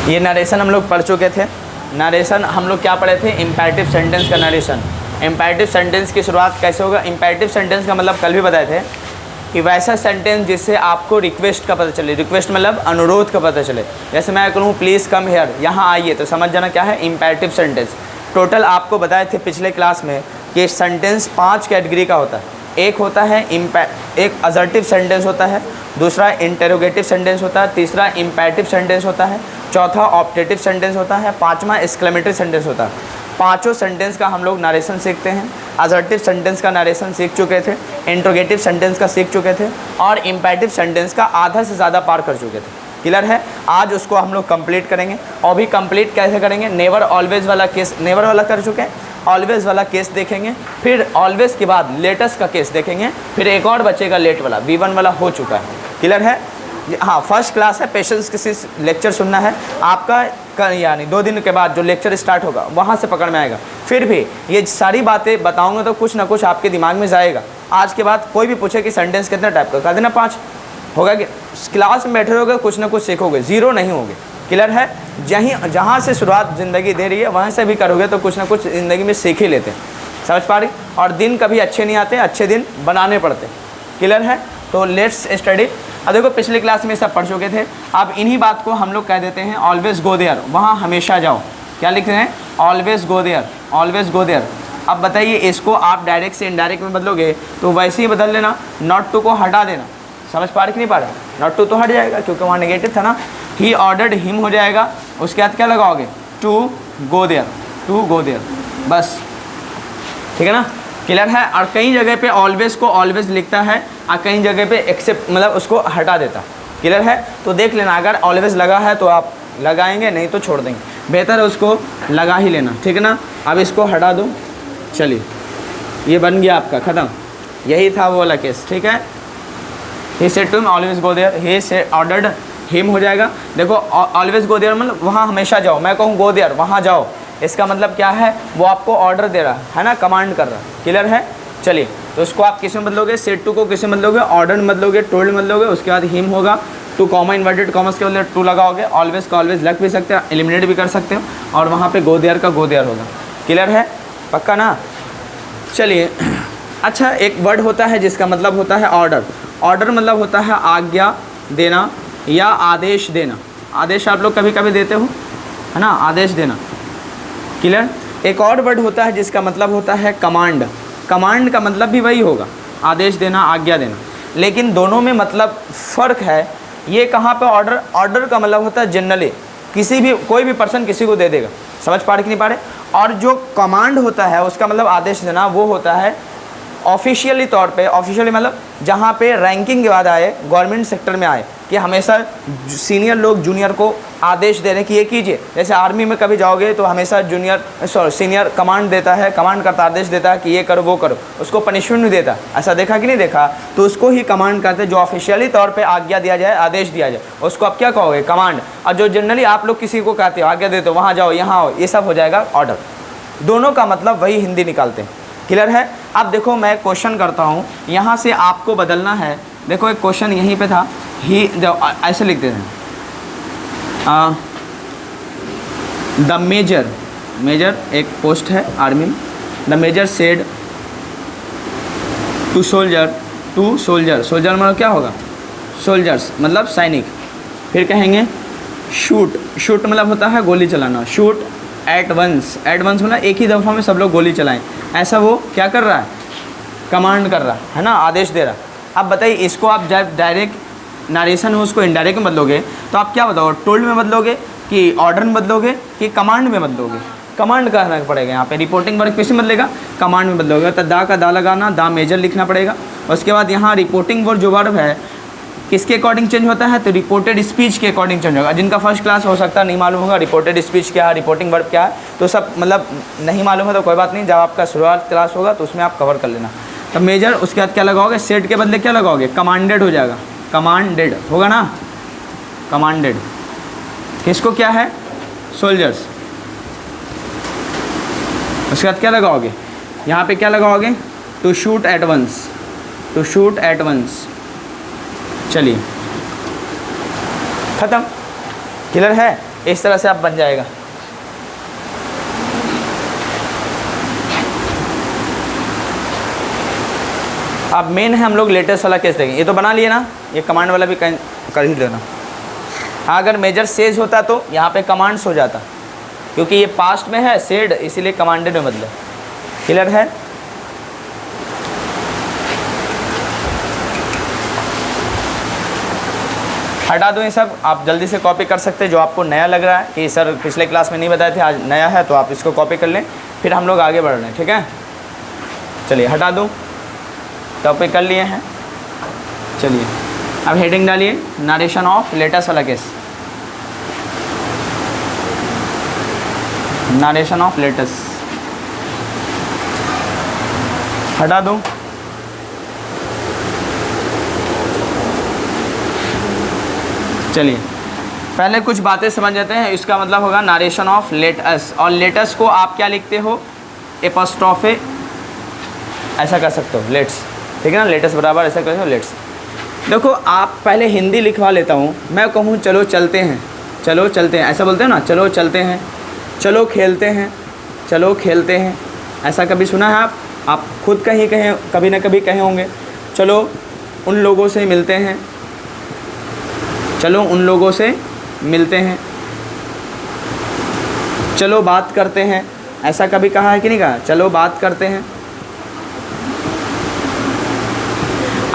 ये नरेशन हम लोग पढ़ चुके थे। नरेशन हम लोग क्या पढ़े थे? इम्पेरेटिव सेंटेंस का नरेशन। इम्पेरेटिव सेंटेंस की शुरुआत कैसे होगा? इम्पेरेटिव सेंटेंस का मतलब कल भी बताए थे कि वैसा सेंटेंस जिससे आपको रिक्वेस्ट का पता चले। रिक्वेस्ट मतलब अनुरोध का पता चले। जैसे मैं कहूँ प्लीज़ कम हेयर, यहाँ आइए, तो समझ जाना क्या है? Imperative sentence. टोटल आपको बताए थे पिछले क्लास में कि सेंटेंस 5 कैटेगरी का होता है। एक होता है एक असर्टिव सेंटेंस होता है, दूसरा इंटेरोगेटिव सेंटेंस होता है, तीसरा इम्पेरेटिव सेंटेंस होता है, चौथा ऑप्टेटिव सेंटेंस होता है, पांचवा एक्सक्लेमेटरी सेंटेंस होता है। पांचों सेंटेंस का हम लोग नरेशन सीखते हैं। असर्टिव सेंटेंस का नरेशन सीख चुके थे, इंट्रोगेटिव सेंटेंस का सीख चुके थे और इम्पेरेटिव सेंटेंस का आधा से ज़्यादा पार कर चुके थे। क्लियर है? आज उसको हम लोग कंप्लीट करेंगे। और भी कंप्लीट कैसे करेंगे? नेवर ऑलवेज वाला केस, नेवर वाला कर चुके हैं, ऑलवेज वाला केस देखेंगे, फिर ऑलवेज के बाद लेटेस्ट का केस देखेंगे, फिर एक और बचेगा लेट वाला, V1 वाला हो चुका है। क्लियर है? हाँ, फर्स्ट क्लास है, पेशेंस किसी लेक्चर सुनना है आपका, यानी 2 दिन के बाद जो लेक्चर स्टार्ट होगा वहाँ से पकड़ में आएगा। फिर भी ये सारी बातें बताऊँगा तो कुछ ना कुछ आपके दिमाग में जाएगा। आज के बाद कोई भी पूछे कि सेंटेंस कितने टाइप का, कह देना 5 होगा। कि क्लास में बैठे रहोगे कुछ ना कुछ सीखोगे, ज़ीरो नहीं होगे। क्लियर है? जहाँ से शुरुआत ज़िंदगी दे रही है वहाँ से भी करोगे तो कुछ ना कुछ ज़िंदगी में सीख ही लेते हैं। समझ पा रही? और दिन कभी अच्छे नहीं आते, अच्छे दिन बनाने पड़ते। क्लियर है? तो लेट्स स्टडी। अब देखो पिछली क्लास में सब पढ़ चुके थे। अब इन्हीं बात को हम लोग कह देते हैं ऑलवेज गो देयर, वहाँ हमेशा जाओ। क्या लिख रहे हैं? Always go there, always go there. अब बताइए इसको आप डायरेक्ट से इनडायरेक्ट में बदलोगे तो वैसे ही बदल लेना, नॉट टू को हटा देना। समझ पा रहे कि नहीं पा रहे? नॉट टू तो हट जाएगा क्योंकि वहाँ नेगेटिव था ना। ही ऑर्डर्ड हिम हो जाएगा, उसके बाद क्या लगाओगे? To go there, to go there, बस। ठीक है ना? क्लियर है? और कई जगह पे ऑलवेज को ऑलवेज लिखता है और कई जगह पे एक्सेप्ट मतलब उसको हटा देता। क्लियर है? तो देख लेना, अगर ऑलवेज लगा है तो आप लगाएंगे, नहीं तो छोड़ देंगे। बेहतर है उसको लगा ही लेना। ठीक है ना? अब इसको हटा दो। चलिए, ये बन गया आपका, ख़त्म। यही था वो वाला केस। ठीक है? He said to him always go there, he said ordered him हो जाएगा। देखो ऑलवेज गो देयर मतलब वहाँ हमेशा जाओ। मैं कहूँ गो देयर, वहाँ जाओ, इसका मतलब क्या है? वो आपको ऑर्डर दे रहा है ना, कमांड कर रहा है। क्लियर है? चलिए, तो उसको आप किस में बदलोगे? सेड टू को किस में बदलोगे? ऑर्डर में बदलोगे, टोल्ड में बदलोगे। उसके बाद हिम होगा, टू कॉमा इन्वर्टेड कॉमर्स के बदले टू लगाओगे। ऑलवेज का ऑलवेज लग भी सकते हो, एलिमिनेट भी कर सकते हो, और वहाँ पे गो देयर का गो देयर होगा। क्लियर है? पक्का ना? चलिए, अच्छा, एक वर्ड होता है जिसका मतलब होता है ऑर्डर। ऑर्डर मतलब होता है आज्ञा देना या आदेश देना। आदेश आप लोग कभी कभी देते हो, है ना? आदेश देना। क्लियर? एक और वर्ड होता है जिसका मतलब होता है कमांड। कमांड का मतलब भी वही होगा, आदेश देना, आज्ञा देना। लेकिन दोनों में मतलब फ़र्क है। ये कहाँ पे ऑर्डर? ऑर्डर का मतलब होता है जनरली किसी भी कोई भी पर्सन किसी को दे देगा। समझ पा रहे कि नहीं पा रहे? और जो कमांड होता है उसका मतलब आदेश देना, वो होता है ऑफिशियली तौर पे। ऑफिशियली मतलब जहाँ पे रैंकिंग के बाद आए, गवर्नमेंट सेक्टर में आए, कि हमेशा सीनियर लोग जूनियर को आदेश दे रहे हैं कि ये कीजिए। जैसे आर्मी में कभी जाओगे तो हमेशा सीनियर कमांड देता है, कमांड करता, आदेश देता है कि ये करो वो करो, उसको पनिशमेंट नहीं देता। ऐसा देखा कि नहीं देखा? तो उसको ही कमांड करते हैं। जो ऑफिशियली तौर पे आज्ञा दिया जाए, आदेश दिया जाए, उसको आप क्या कहोगे? कमांड। और जो जनरली आप लोग किसी को कहते हो, आज्ञा देते हो, वहाँ जाओ, यहाँ आओ, ये सब हो जाएगा ऑर्डर। दोनों का मतलब वही हिंदी निकालते हैं। क्लियर है? अब देखो मैं क्वेश्चन करता हूँ, यहाँ से आपको बदलना है। देखो एक क्वेश्चन यहीं पे था, ही ऐसे लिख देते हैं, द मेजर, मेजर एक पोस्ट है आर्मी में। The major said to soldier, to soldier, soldier मतलब क्या होगा? सोल्जर्स मतलब सैनिक। फिर कहेंगे शूट, शूट मतलब होता है गोली चलाना। Shoot at once, at once मतलब एक ही दफ़ा में सब लोग गोली चलाएं। ऐसा वो क्या कर रहा है? कमांड कर रहा है ना, आदेश दे रहा है। अब बताइए इसको आप जब डायरेक्ट नरेशन हो उसको इनडायरेक्ट में बदलोगे तो आप क्या बताओगे? टोल्ड में बदलोगे कि ऑर्डर में बदलोगे कि कमांड में बदलोगे? कमांड करना पड़ेगा। यहाँ पे रिपोर्टिंग वर्क किस में बदलेगा? कमांड में बदलोगे। तो दा का दा लगाना, दा मेजर लिखना पड़ेगा। उसके बाद यहाँ रिपोर्टिंग वर्क जो वर्ब है किसके अकॉर्डिंग चेंज होता है? तो रिपोर्टेड स्पीच के अकॉर्डिंग चेंज होगा। जिनका फर्स्ट क्लास हो सकता है नहीं मालूम होगा रिपोर्टेड स्पीच क्या है, रिपोर्टिंग वर्ब क्या है, तो सब मतलब नहीं मालूम है तो कोई बात नहीं, जब आपका शुरुआत क्लास होगा तो उसमें आप कवर कर लेना। तो मेजर, उसके बाद क्या लगाओगे? सेट के बदले क्या लगाओगे? कमांडेड हो जाएगा। कमांडेड होगा ना, कमांडेड। किसको क्या है? सोल्जर्स। उसके बाद क्या लगाओगे? यहाँ पे क्या लगाओगे? To shoot at once, to shoot at once. चलिए खत्म। क्लियर है? इस तरह से आप बन जाएगा। अब मेन है हम लोग लेटेस्ट वाला केस देखेंगे। ये तो बना लिए ना, ये कमांड वाला भी कर ही लेना। हाँ, अगर मेजर सेज होता तो यहाँ पे कमांड्स हो जाता, क्योंकि ये पास्ट में है सेड, इसीलिए कमांडेड में बदले। क्लियर है? हटा दो ये सब, आप जल्दी से कॉपी कर सकते हैं। जो आपको नया लग रहा है कि सर पिछले क्लास में नहीं बताए थे, आज नया है, तो आप इसको कॉपी कर लें, फिर हम लोग आगे बढ़ रहे हैं। ठीक है, चलिए हटा दो, टॉपिक कर लिए हैं। चलिए अब हेडिंग डालिए, नरेशन ऑफ लेटेस्ट वाला केस, नरेशन ऑफ लेटेस्ट, हटा दो। चलिए पहले कुछ बातें समझ जाते हैं। इसका मतलब होगा नरेशन ऑफ लेटेस्ट, और लेटेस्ट को आप क्या लिखते हो, एपोस्ट्रोफे, ऐसा कर सकते हो, लेट्स। ठीक है ना, लेटेस्ट बराबर ऐसा कर हो, लेट्स। देखो आप पहले हिंदी लिखवा लेता हूँ। मैं कहूँ चलो चलते हैं, चलो चलते हैं, ऐसा बोलते हैं ना, चलो चलते हैं, चलो खेलते हैं, चलो खेलते हैं, ऐसा कभी सुना है आप खुद कहीं कहें, कभी ना कभी कहे होंगे। चलो उन लोगों से मिलते हैं, चलो उन लोगों से मिलते हैं, चलो बात करते हैं, ऐसा कभी कहा है कि नहीं कहा, चलो बात करते हैं।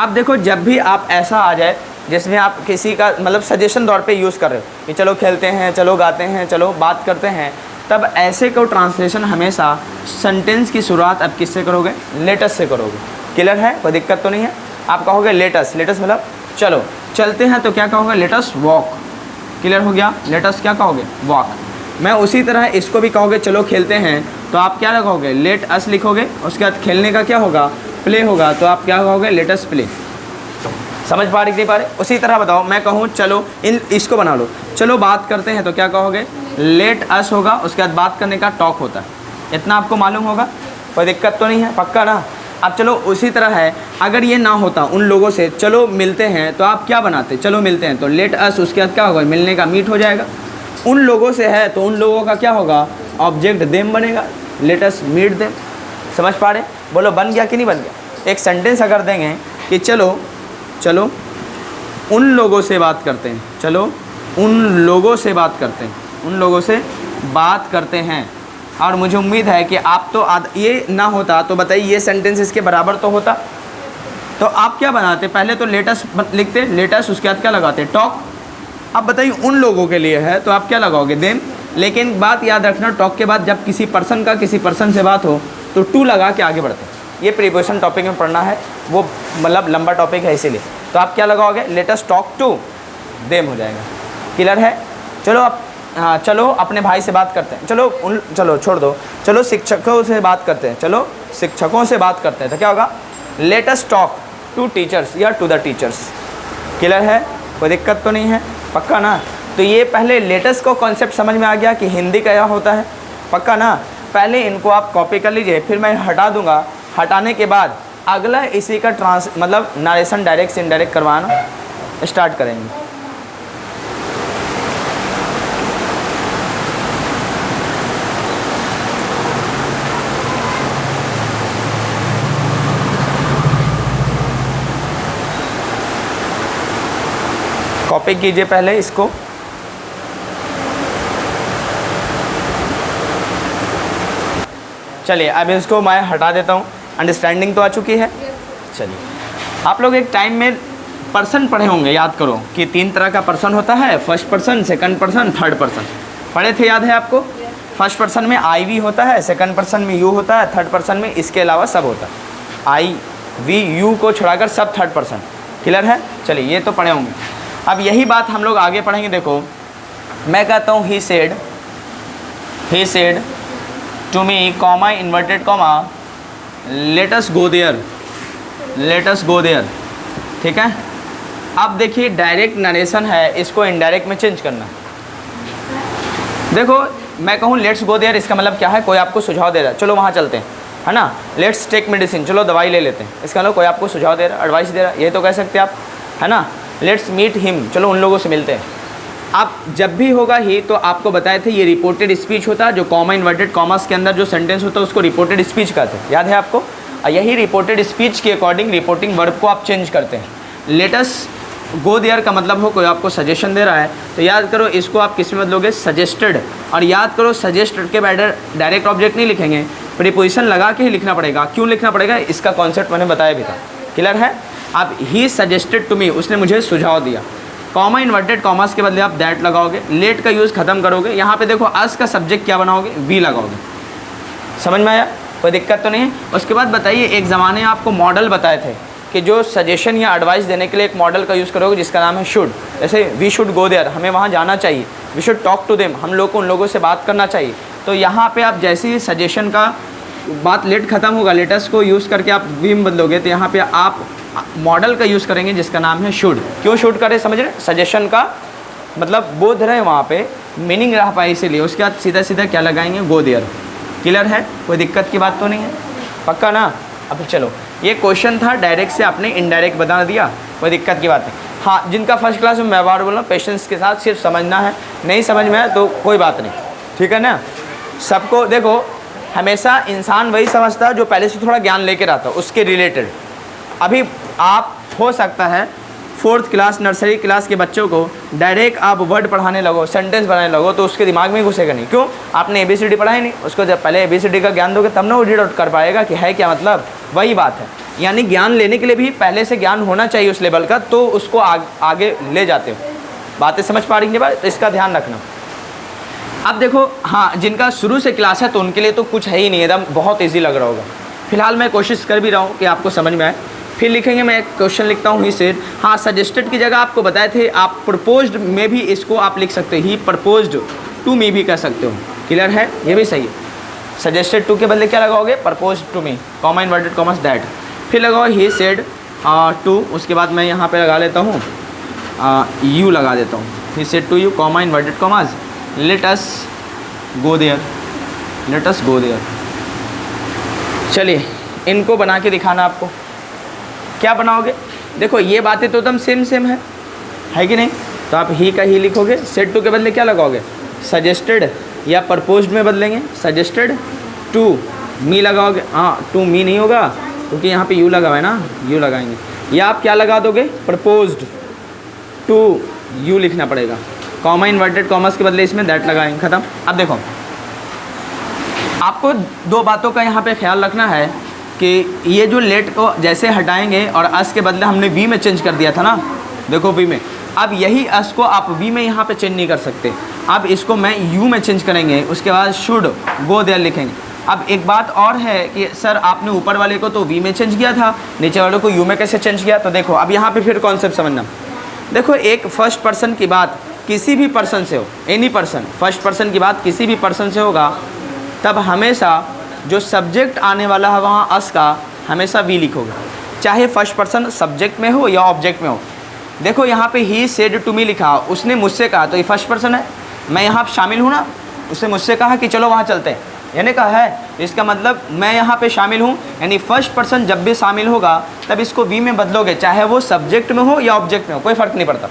अब देखो जब भी आप ऐसा आ जाए जिसमें आप किसी का मतलब सजेशन तौर पे यूज़ कर रहे हो कि चलो खेलते हैं, चलो गाते हैं, चलो बात करते हैं, तब ऐसे को ट्रांसलेशन हमेशा सेंटेंस की शुरुआत अब किससे करोगे, लेटेस्ट से करोगे। क्लियर है, कोई दिक्कत तो नहीं है। आप कहोगे लेटेस्ट, लेटेस्ट मतलब चलो चलते हैं, तो क्या कहोगे, लेटेस्ट वॉक। क्लियर हो गया, लेटेस्ट क्या कहोगे, वॉक। मैं उसी तरह इसको भी कहोगे चलो खेलते हैं, तो आप क्या लगाओगे, लेट अस लिखोगे, उसके बाद खेलने का क्या होगा, प्ले होगा, तो आप क्या कहोगे, लेटेस्ट प्ले। समझ पा रहे कि नहीं पा रहे? उसी तरह बताओ, मैं कहूँ चलो इसको बना लो, चलो बात करते हैं, तो क्या कहोगे, लेट अस होगा, उसके बाद बात करने का टॉक होता है। इतना आपको मालूम होगा, कोई दिक्कत तो नहीं है, पक्का ना। अब चलो उसी तरह है, अगर ये ना होता उन लोगों से चलो मिलते हैं, तो आप क्या बनाते, चलो मिलते हैं, तो लेट अस, उसके बाद क्या होगा, मिलने का मीट हो जाएगा। उन लोगों से है तो उन लोगों का क्या होगा, ऑब्जेक्ट देम बनेगा, लेट अस मीट देम। समझ पा रहे? बोलो बन गया कि नहीं बन गया? एक सेंटेंस अगर देंगे कि चलो चलो उन लोगों से बात करते हैं, चलो उन लोगों से बात करते हैं, उन लोगों से बात करते हैं, और मुझे उम्मीद है कि आप तो ये ना होता तो बताइए ये सेंटेंस इसके बराबर तो होता। तो आप क्या बनाते, पहले तो लेटेस्ट लिखते, लेटेस्ट, उसके बाद क्या लगाते, टॉक। अब बताइए उन लोगों के लिए है तो आप क्या लगाओगे, देम। लेकिन बात याद रखना, टॉक के बाद जब किसी पर्सन का किसी पर्सन से बात हो तो टू लगा के आगे बढ़ते हैं। ये प्रीपोजिशन टॉपिक में पढ़ना है, वो मतलब लंबा टॉपिक है इसीलिए। तो आप क्या लगाओगे, लेटेस्ट टॉक टू देम हो जाएगा। क्लियर है? चलो आप, हाँ चलो अपने भाई से बात करते हैं, चलो छोड़ दो, चलो शिक्षकों से बात करते हैं, चलो शिक्षकों से बात करते हैं, तो क्या होगा, लेटेस्ट टॉक टू टीचर्स या टू द टीचर्स। क्लियर है, कोई दिक्कत तो नहीं है, पक्का ना। तो ये पहले लेटेस्ट को कॉन्सेप्ट समझ में आ गया कि हिंदी का क्या होता है, पक्का ना। पहले इनको आप कॉपी कर लीजिए, फिर मैं हटा दूंगा, हटाने के बाद अगला इसी का मतलब नरेशन डायरेक्ट से इनडायरेक्ट करवाना स्टार्ट करेंगे। कॉपी कीजिए पहले इसको, चलिए अब इसको मैं हटा देता हूँ। अंडरस्टैंडिंग तो आ चुकी है। चलिए आप लोग एक टाइम में पर्सन पढ़े होंगे, याद करो कि 3 तरह का पर्सन होता है, first person, second person, third person. पढ़े थे, याद है आपको? फर्स्ट पर्सन में आई वी होता है, सेकंड पर्सन में यू होता है, थर्ड पर्सन में इसके अलावा सब होता है। आई वी यू को छुड़ाकर सब थर्ड पर्सन। क्लियर है? चलिए ये तो पढ़े होंगे। अब यही बात हम लोग आगे पढ़ेंगे। देखो मैं कहता हूँ he said to me comma inverted comma let us go there, let us go there. ठीक है, अब देखिए डायरेक्ट नरेशन है, इसको इनडायरेक्ट में चेंज करना। देखो मैं कहूँ लेट्स गो देयर, इसका मतलब क्या है, कोई आपको सुझाव दे रहा है, चलो वहाँ चलते हैं, है ना। लेट्स टेक मेडिसिन, चलो दवाई ले लेते हैं, इसका मतलब कोई आपको सुझाव दे रहा है, एडवाइस दे रहा है, ये तो कह सकते हैं आप, है ना। लेट्स मीट हिम, चलो उन लोगों से मिलते हैं। अब जब भी होगा ही तो आपको बताए थे ये रिपोर्टेड स्पीच होता है, जो कॉमा इन्वर्टेड कॉमास के अंदर जो सेंटेंस होता है उसको रिपोर्टेड स्पीच कहते हैं, याद है आपको। और यही रिपोर्टेड स्पीच के अकॉर्डिंग रिपोर्टिंग वर्ब को आप चेंज करते हैं। लेटस गो देयर का मतलब हो कोई आपको सजेशन दे रहा है तो याद करो इसको आप किस में बदलोगे, सजेस्टेड। और याद करो सजेस्टेड के बाद डायरेक्ट ऑब्जेक्ट नहीं लिखेंगे, प्रीपोजिशन लगा के ही लिखना पड़ेगा। क्यों लिखना पड़ेगा, इसका कॉन्सेप्ट मैंने बताया भी था, क्लियर है। अब ही सजेस्टेड टू मी, उसने मुझे सुझाव दिया। कॉमा इन्वर्टेड कॉमास के बदले आप दैट लगाओगे, लेट का यूज़ खत्म करोगे। यहाँ पे देखो अस का सब्जेक्ट क्या बनाओगे, वी लगाओगे। समझ में आया, कोई दिक्कत तो नहीं है। उसके बाद बताइए, एक ज़माने आपको मॉडल बताए थे कि जो सजेशन या एडवाइस देने के लिए एक मॉडल का यूज़ करोगे जिसका नाम है शुड। जैसे वी शुड गो देयर, हमें वहाँ जाना चाहिए। We should talk to them, हम लोग को उन लोगों से बात करना चाहिए। तो यहाँ पे आप जैसे ही सजेशन का बात लेट खत्म होगा, लेटेस्ट को यूज़ करके आप वी में बदलोगे तो यहाँ पे आप मॉडल का यूज़ करेंगे जिसका नाम है शुड। क्यों शुड करें, समझ रहे, सजेशन का मतलब बोध रहे वहाँ पे मीनिंग रह पाए इसीलिए। उसके बाद सीधा सीधा क्या लगाएंगे, गो देयर। क्लियर है, कोई दिक्कत की बात तो नहीं है, पक्का ना। अब चलो, ये क्वेश्चन था, डायरेक्ट से आपने इनडायरेक्ट बता दिया, कोई दिक्कत की बात नहीं। हाँ, जिनका फर्स्ट क्लास में मैं बार बोल रहा हूँ, पेशेंस के साथ सिर्फ समझना है, नहीं समझ में आया तो कोई बात नहीं, ठीक है ना। सबको देखो, हमेशा इंसान वही समझता है जो पहले से थोड़ा ज्ञान लेकर आता है उसके रिलेटेड। अभी आप हो सकता है 4th क्लास नर्सरी क्लास के बच्चों को डायरेक्ट आप वर्ड पढ़ाने लगो, सेंटेंस बनाने लगो तो उसके दिमाग में घुसेगा नहीं। क्यों, आपने ABCD पढ़ा ही नहीं। उसको जब पहले ABCD का ज्ञान दोगे तब ना वो रीड आउट कर पाएगा कि है क्या मतलब। वही बात है, यानी ज्ञान लेने के लिए भी पहले से ज्ञान होना चाहिए उस लेवल का, तो उसको आगे ले जाते हो। बातें समझ पा रही हैं, तो इसका ध्यान रखना। अब देखो, हाँ, जिनका शुरू से क्लास है तो उनके लिए तो कुछ है ही नहीं, एकदम बहुत ईजी लग रहा होगा। फिलहाल मैं कोशिश कर भी रहा हूँ कि आपको समझ में आए। फिर लिखेंगे, मैं एक क्वेश्चन लिखता हूँ, ही सेड। हाँ, सजेस्टेड की जगह आपको बताए थे, आप प्रपोज्ड में भी इसको आप लिख सकते हो, ही प्रपोज्ड टू मी भी कह सकते हो। क्लियर है, ये भी सही है। सजेस्टेड टू के बदले क्या लगाओगे, proposed to me, comma inverted commas that. फिर लगाओ ही सेड टू, उसके बाद मैं यहाँ पे लगा लेता हूँ यू लगा देता हूँ, he said to you, comma inverted commas, let us go there, let us go there. चलिए, इनको बना के दिखाना आपको। क्या बनाओगे, देखो ये बातें तो एकदम सेम है कि नहीं। तो आप ही का ही लिखोगे, सेड टू के बदले क्या लगाओगे, सजेस्टेड या प्रपोज्ड में बदलेंगे, सजेस्टेड टू मी लगाओगे। हाँ, टू मी नहीं होगा क्योंकि यहाँ पे यू लगा हुआ है ना, यू लगाएंगे। या आप क्या लगा दोगे, प्रपोज्ड टू यू लिखना पड़ेगा, कॉमा इन्वर्टेड कॉमर्स के बदले इसमें दैट लगाएंगे, ख़त्म। अब देखो, आपको दो बातों का यहाँ पे ख्याल रखना है कि ये जो लेट को जैसे हटाएंगे और अस के बदले हमने वी में चेंज कर दिया था ना, देखो वी में, अब यही अस को आप वी में यहाँ पे चेंज नहीं कर सकते। अब इसको मैं यू में चेंज करेंगे, उसके बाद शुड गो देयर लिखेंगे। अब एक बात और है कि सर आपने ऊपर वाले को तो वी में चेंज किया था, नीचे वाले को यू में कैसे चेंज किया। तो देखो, अब यहाँ पे फिर कॉन्सेप्ट समझना। देखो, एक फर्स्ट पर्सन की बात किसी भी पर्सन से हो, एनी पर्सन, फर्स्ट पर्सन की बात किसी भी पर्सन से होगा, तब हमेशा जो सब्जेक्ट आने वाला है वहाँ अस का हमेशा वी लिखोगे, चाहे फर्स्ट पर्सन सब्जेक्ट में हो या ऑब्जेक्ट में हो। देखो यहाँ पे ही सेड टू मी लिखा, उसने मुझसे कहा, तो ये फर्स्ट पर्सन है, मैं यहाँ शामिल हूँ ना, उसने मुझसे कहा कि चलो वहाँ चलते हैं, यानी कहा है, इसका मतलब मैं यहाँ पे शामिल हूँ। यानी फर्स्ट पर्सन जब भी शामिल होगा तब इसको वी में बदलोगे, चाहे वो सब्जेक्ट में हो या ऑब्जेक्ट में हो, कोई फ़र्क नहीं पड़ता।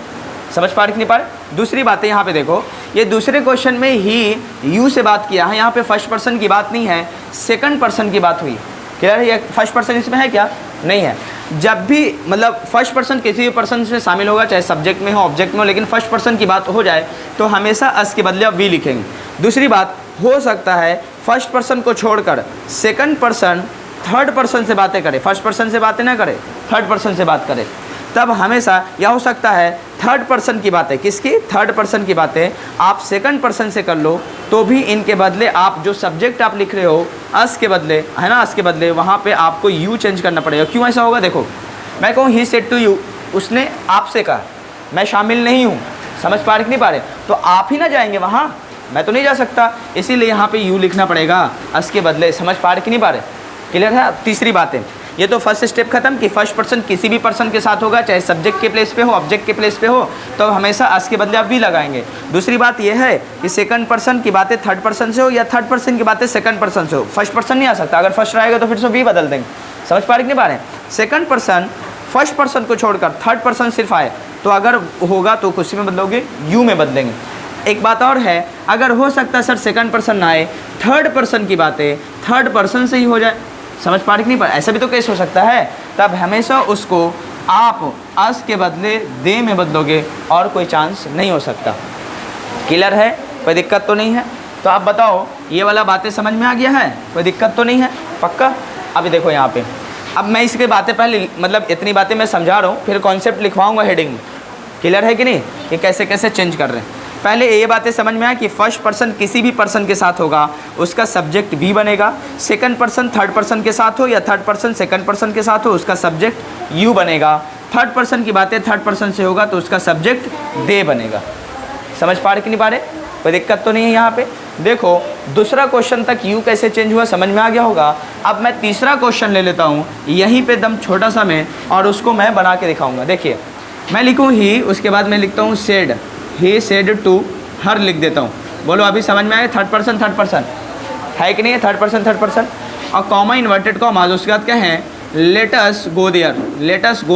समझ पा रहे कि नहीं पा रहे। दूसरी बात है, यहाँ पे देखो, ये दूसरे क्वेश्चन में ही यू से बात किया है, यहाँ पे फर्स्ट पर्सन की बात नहीं है, सेकंड पर्सन की बात हुई। क्लियर है, ये फर्स्ट पर्सन इसमें है क्या, नहीं है। जब भी मतलब फर्स्ट पर्सन किसी भी पर्सन में शामिल होगा, चाहे सब्जेक्ट में हो ऑब्जेक्ट में हो, लेकिन फर्स्ट पर्सन की बात हो जाए तो हमेशा अस के बदले आप वी लिखेंगे। दूसरी बात, हो सकता है फर्स्ट पर्सन को छोड़कर सेकंड पर्सन थर्ड पर्सन से बातें करे, फर्स्ट पर्सन से बातें ना करे, थर्ड पर्सन से बात करे, तब हमेशा यह हो सकता है थर्ड पर्सन की बातें, किसकी, थर्ड पर्सन की बातें आप सेकंड पर्सन से कर लो, तो भी इनके बदले आप जो सब्जेक्ट आप लिख रहे हो अस के बदले, है ना, अस के बदले वहाँ पे आपको यू चेंज करना पड़ेगा। क्यों ऐसा होगा, देखो मैं कहूँ ही सेड टू यू, उसने आपसे कहा, मैं शामिल नहीं हूँ, समझ पा रहे कि नहीं पा रहे, तो आप ही ना जाएंगे वहाँ, मैं तो नहीं जा सकता, इसीलिए यहाँ पे यू लिखना पड़ेगा अस के बदले। समझ पा रहे कि नहीं पा रहे, क्लियर है। अब तीसरी बात है, ये तो फर्स्ट स्टेप खत्म कि फर्स्ट पर्सन किसी भी पर्सन के साथ होगा, चाहे सब्जेक्ट के प्लेस पे हो ऑब्जेक्ट के प्लेस पे हो, तो हमेशा अस के बदले आप भी लगाएंगे। दूसरी बात यह है कि सेकंड पर्सन की बातें थर्ड पर्सन से हो या थर्ड पर्सन की बातें सेकंड पर्सन से हो, फर्स्ट पर्सन नहीं आ सकता, अगर फर्स्ट रहेगा तो फिर से भी बदल देंगे। समझ पा रहे कि नहीं पा रहे। सेकंड पर्सन फर्स्ट पर्सन को छोड़कर थर्ड पर्सन सिर्फ आए तो अगर होगा तो किसी में बदलोगे, यू में बदलेंगे। एक बात और है, अगर हो सकता है सर सेकंड पर्सन ना आए, थर्ड पर्सन की बातें थर्ड पर्सन से ही हो जाए, समझ पा रही कि नहीं? पर ऐसा भी तो केस हो सकता है, तब हमेशा उसको आप अस के बदले दे में बदलोगे और कोई चांस नहीं हो सकता। क्लियर है? कोई दिक्कत तो नहीं है? तो आप बताओ ये वाला बातें समझ में आ गया है? कोई दिक्कत तो नहीं है? पक्का? अभी देखो यहाँ पे, अब मैं इसके बातें पहले मतलब इतनी बातें मैं समझा रहा हूँ, फिर कॉन्सेप्ट लिखवाऊंगा हेडिंग में। क्लियर है कि नहीं कि कैसे कैसे चेंज कर रहे हैं? पहले ये बातें समझ में आया कि फर्स्ट पर्सन किसी भी पर्सन के साथ होगा उसका सब्जेक्ट भी बनेगा, सेकंड पर्सन थर्ड पर्सन के साथ हो या थर्ड पर्सन सेकंड पर्सन के साथ हो उसका सब्जेक्ट यू बनेगा, थर्ड पर्सन की बातें थर्ड पर्सन से होगा तो उसका सब्जेक्ट दे बनेगा। समझ पा रहे कि नहीं पा रहे? कोई दिक्कत तो नहीं है यहाँ पे? देखो दूसरा क्वेश्चन तक यू कैसे चेंज हुआ समझ में आ गया होगा। अब मैं तीसरा क्वेश्चन ले लेता हूँ यहीं पे दम छोटा सा में, और उसको मैं बना के दिखाऊंगा। देखिए मैं लिखूँ ही, उसके बाद मैं लिखता हूँ said, he said to her लिख देता हूँ। बोलो अभी समझ में आए? थर्ड पर्सन है कि नहीं है? थर्ड पर्सन और कॉमा इन्वर्टेड कॉमा, उसके बाद क्या है? Let us go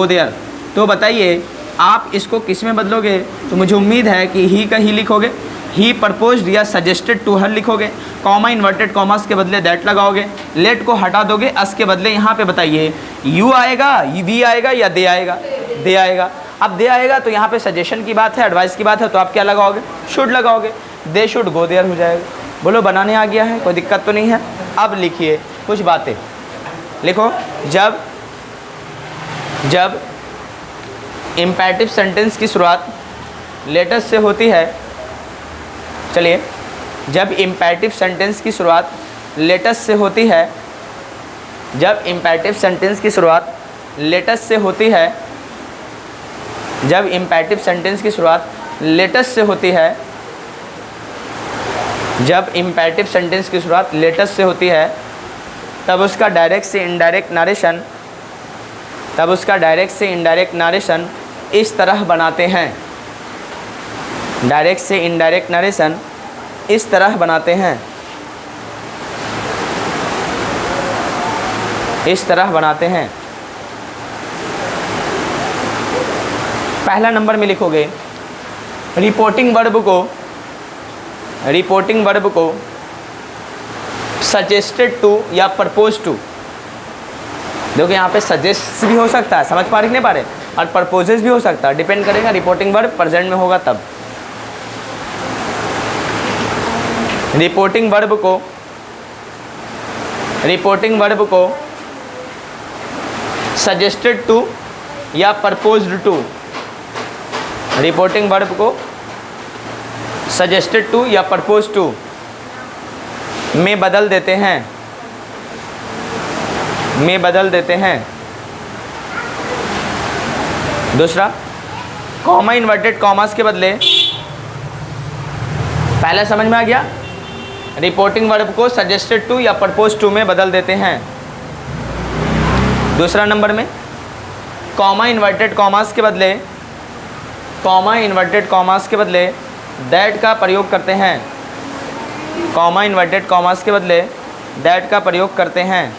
there. तो बताइए आप इसको किस में बदलोगे? तो मुझे उम्मीद है कि ही का ही लिखोगे, ही प्रपोज्ड या सजेस्टेड टू हर लिखोगे, कॉमा इन्वर्टेड कॉमास के बदले दैट लगाओगे, लेट को हटा दोगे, अस के बदले यहाँ पे बताइए यू आएगा, वी आएगा या दे आएगा? दे आएगा। अब दे आएगा तो यहाँ पे सजेशन की बात है, एडवाइस की बात है, तो आप क्या लगाओगे? शुड लगाओगे, दे शुड गो देयर हो जाएगा। बोलो बनाने आ गया है? कोई दिक्कत तो नहीं है? अब लिखिए कुछ बातें, लिखो। जब इम्पेरेटिव सेंटेंस की शुरुआत लेटस से होती है, चलिए जब इम्पेरेटिव सेंटेंस की शुरुआत लेटस से होती है, जब इम्पेरेटिव सेंटेंस की शुरुआत लेटस से होती है, जब इम्पेरेटिव सेंटेंस की शुरुआत लेटस से होती है, जब इम्पेरेटिव सेंटेंस की शुरुआत लेटस से होती है, तब उसका डायरेक्ट से इनडायरेक्ट नरेशन इस तरह बनाते हैं। डायरेक्ट से इनडायरेक्ट नरेशन इस तरह बनाते हैं, इस तरह बनाते हैं। पहला नंबर में लिखोगे रिपोर्टिंग वर्ब को सजेस्टेड टू या प्रपोज टू। देखो यहाँ पे सजेस्ट भी हो सकता है, समझ पा रहे कि नहीं पा रहे, और प्रपोजेस भी हो सकता है, डिपेंड करेगा रिपोर्टिंग वर्ब प्रेजेंट में होगा तब। रिपोर्टिंग वर्ब को सजेस्टेड टू या प्रपोज्ड टू, रिपोर्टिंग वर्ब को सजेस्टेड टू या प्रपोज टू में बदल देते हैं, दूसरा कॉमा इन्वर्टेड कॉमास के बदले, पहला समझ में आ गया? रिपोर्टिंग वर्ब को सजेस्टेड टू या प्रपोज टू में बदल देते हैं। दूसरा नंबर में कॉमा इन्वर्टेड कॉमास के बदले दैट का प्रयोग करते हैं, कॉमा इन्वर्टेड कॉमास के बदले दैट का प्रयोग करते हैं,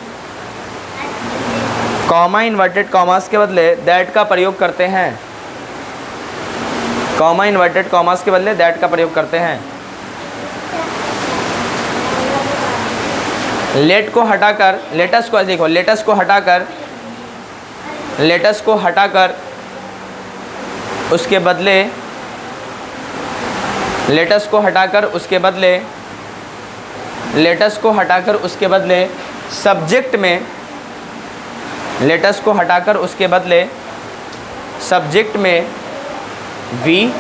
कॉमा इन्वर्टेड कॉमास के बदले दैट का प्रयोग करते हैं, कॉमा इन्वर्टेड कॉमास के बदले दैट का प्रयोग करते हैं। लेट को हटाकर, लेटस को देखो, लेटस को हटाकर उसके बदले, लेटस को हटाकर उसके बदले सब्जेक्ट में, लेटस को हटाकर उसके बदले सब्जेक्ट में वी,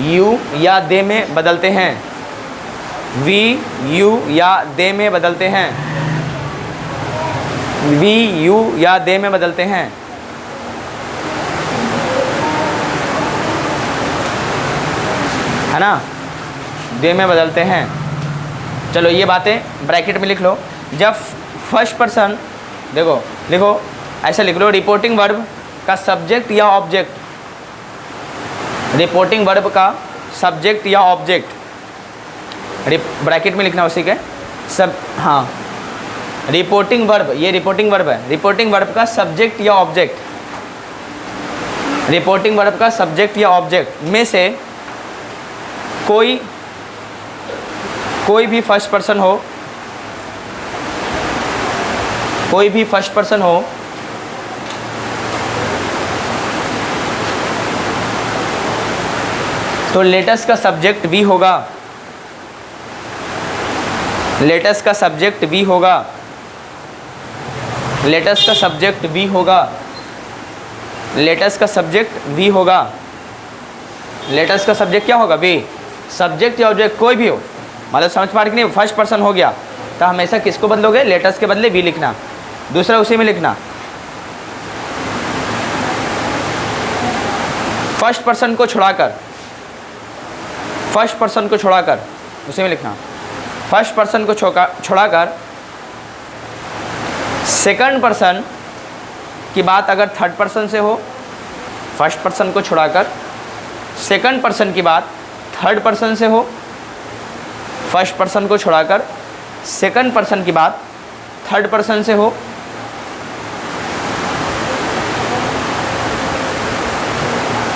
यू या दे में बदलते हैं, वी, यू या दे में बदलते हैं, वी, यू या दे में बदलते हैं। है ना? दे में बदलते हैं। चलो ये बातें ब्रैकेट में लिख लो। जब फर्स्ट पर्सन, देखो लिखो ऐसा लिख लो, रिपोर्टिंग वर्ब का सब्जेक्ट या ऑब्जेक्ट, रिपोर्टिंग वर्ब का सब्जेक्ट या ऑब्जेक्ट, ब्रैकेट में लिखना उसी के सब। हाँ, रिपोर्टिंग वर्ब, ये रिपोर्टिंग वर्ब है, रिपोर्टिंग वर्ब का सब्जेक्ट या ऑब्जेक्ट, रिपोर्टिंग वर्ब का सब्जेक्ट या ऑब्जेक्ट में से कोई भी फर्स्ट पर्सन हो, कोई भी फर्स्ट पर्सन हो तो लेटेस्ट का सब्जेक्ट भी होगा, लेटेस्ट का सब्जेक्ट भी होगा, लेटेस्ट का सब्जेक्ट भी होगा, लेटेस्ट का सब्जेक्ट भी होगा, लेटेस्ट का सब्जेक्ट क्या होगा? भी। सब्जेक्ट या ऑब्जेक्ट कोई भी हो, मतलब समझ पा रहे कि नहीं, फर्स्ट पर्सन हो गया तो हमेशा किसको बदलोगे? लेटेस्ट के बदले भी लिखना, दूसरा उसी में लिखना। फर्स्ट पर्सन को छुड़ाकर, फर्स्ट पर्सन को छुड़ाकर उसी में लिखना। फर्स्ट पर्सन को छुड़ाकर सेकंड पर्सन की बात अगर थर्ड पर्सन से हो, फर्स्ट पर्सन को छुड़ाकर सेकंड पर्सन की बात थर्ड पर्सन से हो, फर्स्ट पर्सन को छुड़ाकर सेकंड पर्सन की बात थर्ड पर्सन से हो,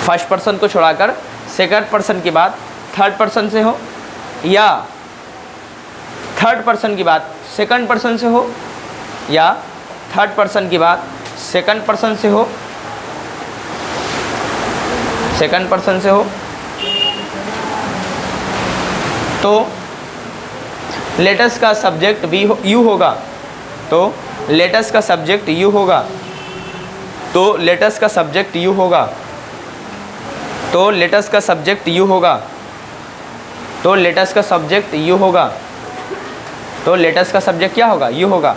फर्स्ट पर्सन को छुड़ाकर सेकंड पर्सन की बात थर्ड पर्सन से हो, या थर्ड पर्सन की बात सेकंड पर्सन से हो, या थर्ड पर्सन की बात सेकंड पर्सन से हो, सेकंड पर्सन से हो, तो लेटेस्ट का सब्जेक्ट भी यू होगा, तो लेटेस्ट का सब्जेक्ट यू होगा, तो लेटेस्ट का सब्जेक्ट यू होगा, तो लेटेस्ट का सब्जेक्ट यू होगा, तो लेटेस्ट का सब्जेक्ट यू होगा, तो लेटेस्ट का सब्जेक्ट क्या होगा? यू होगा।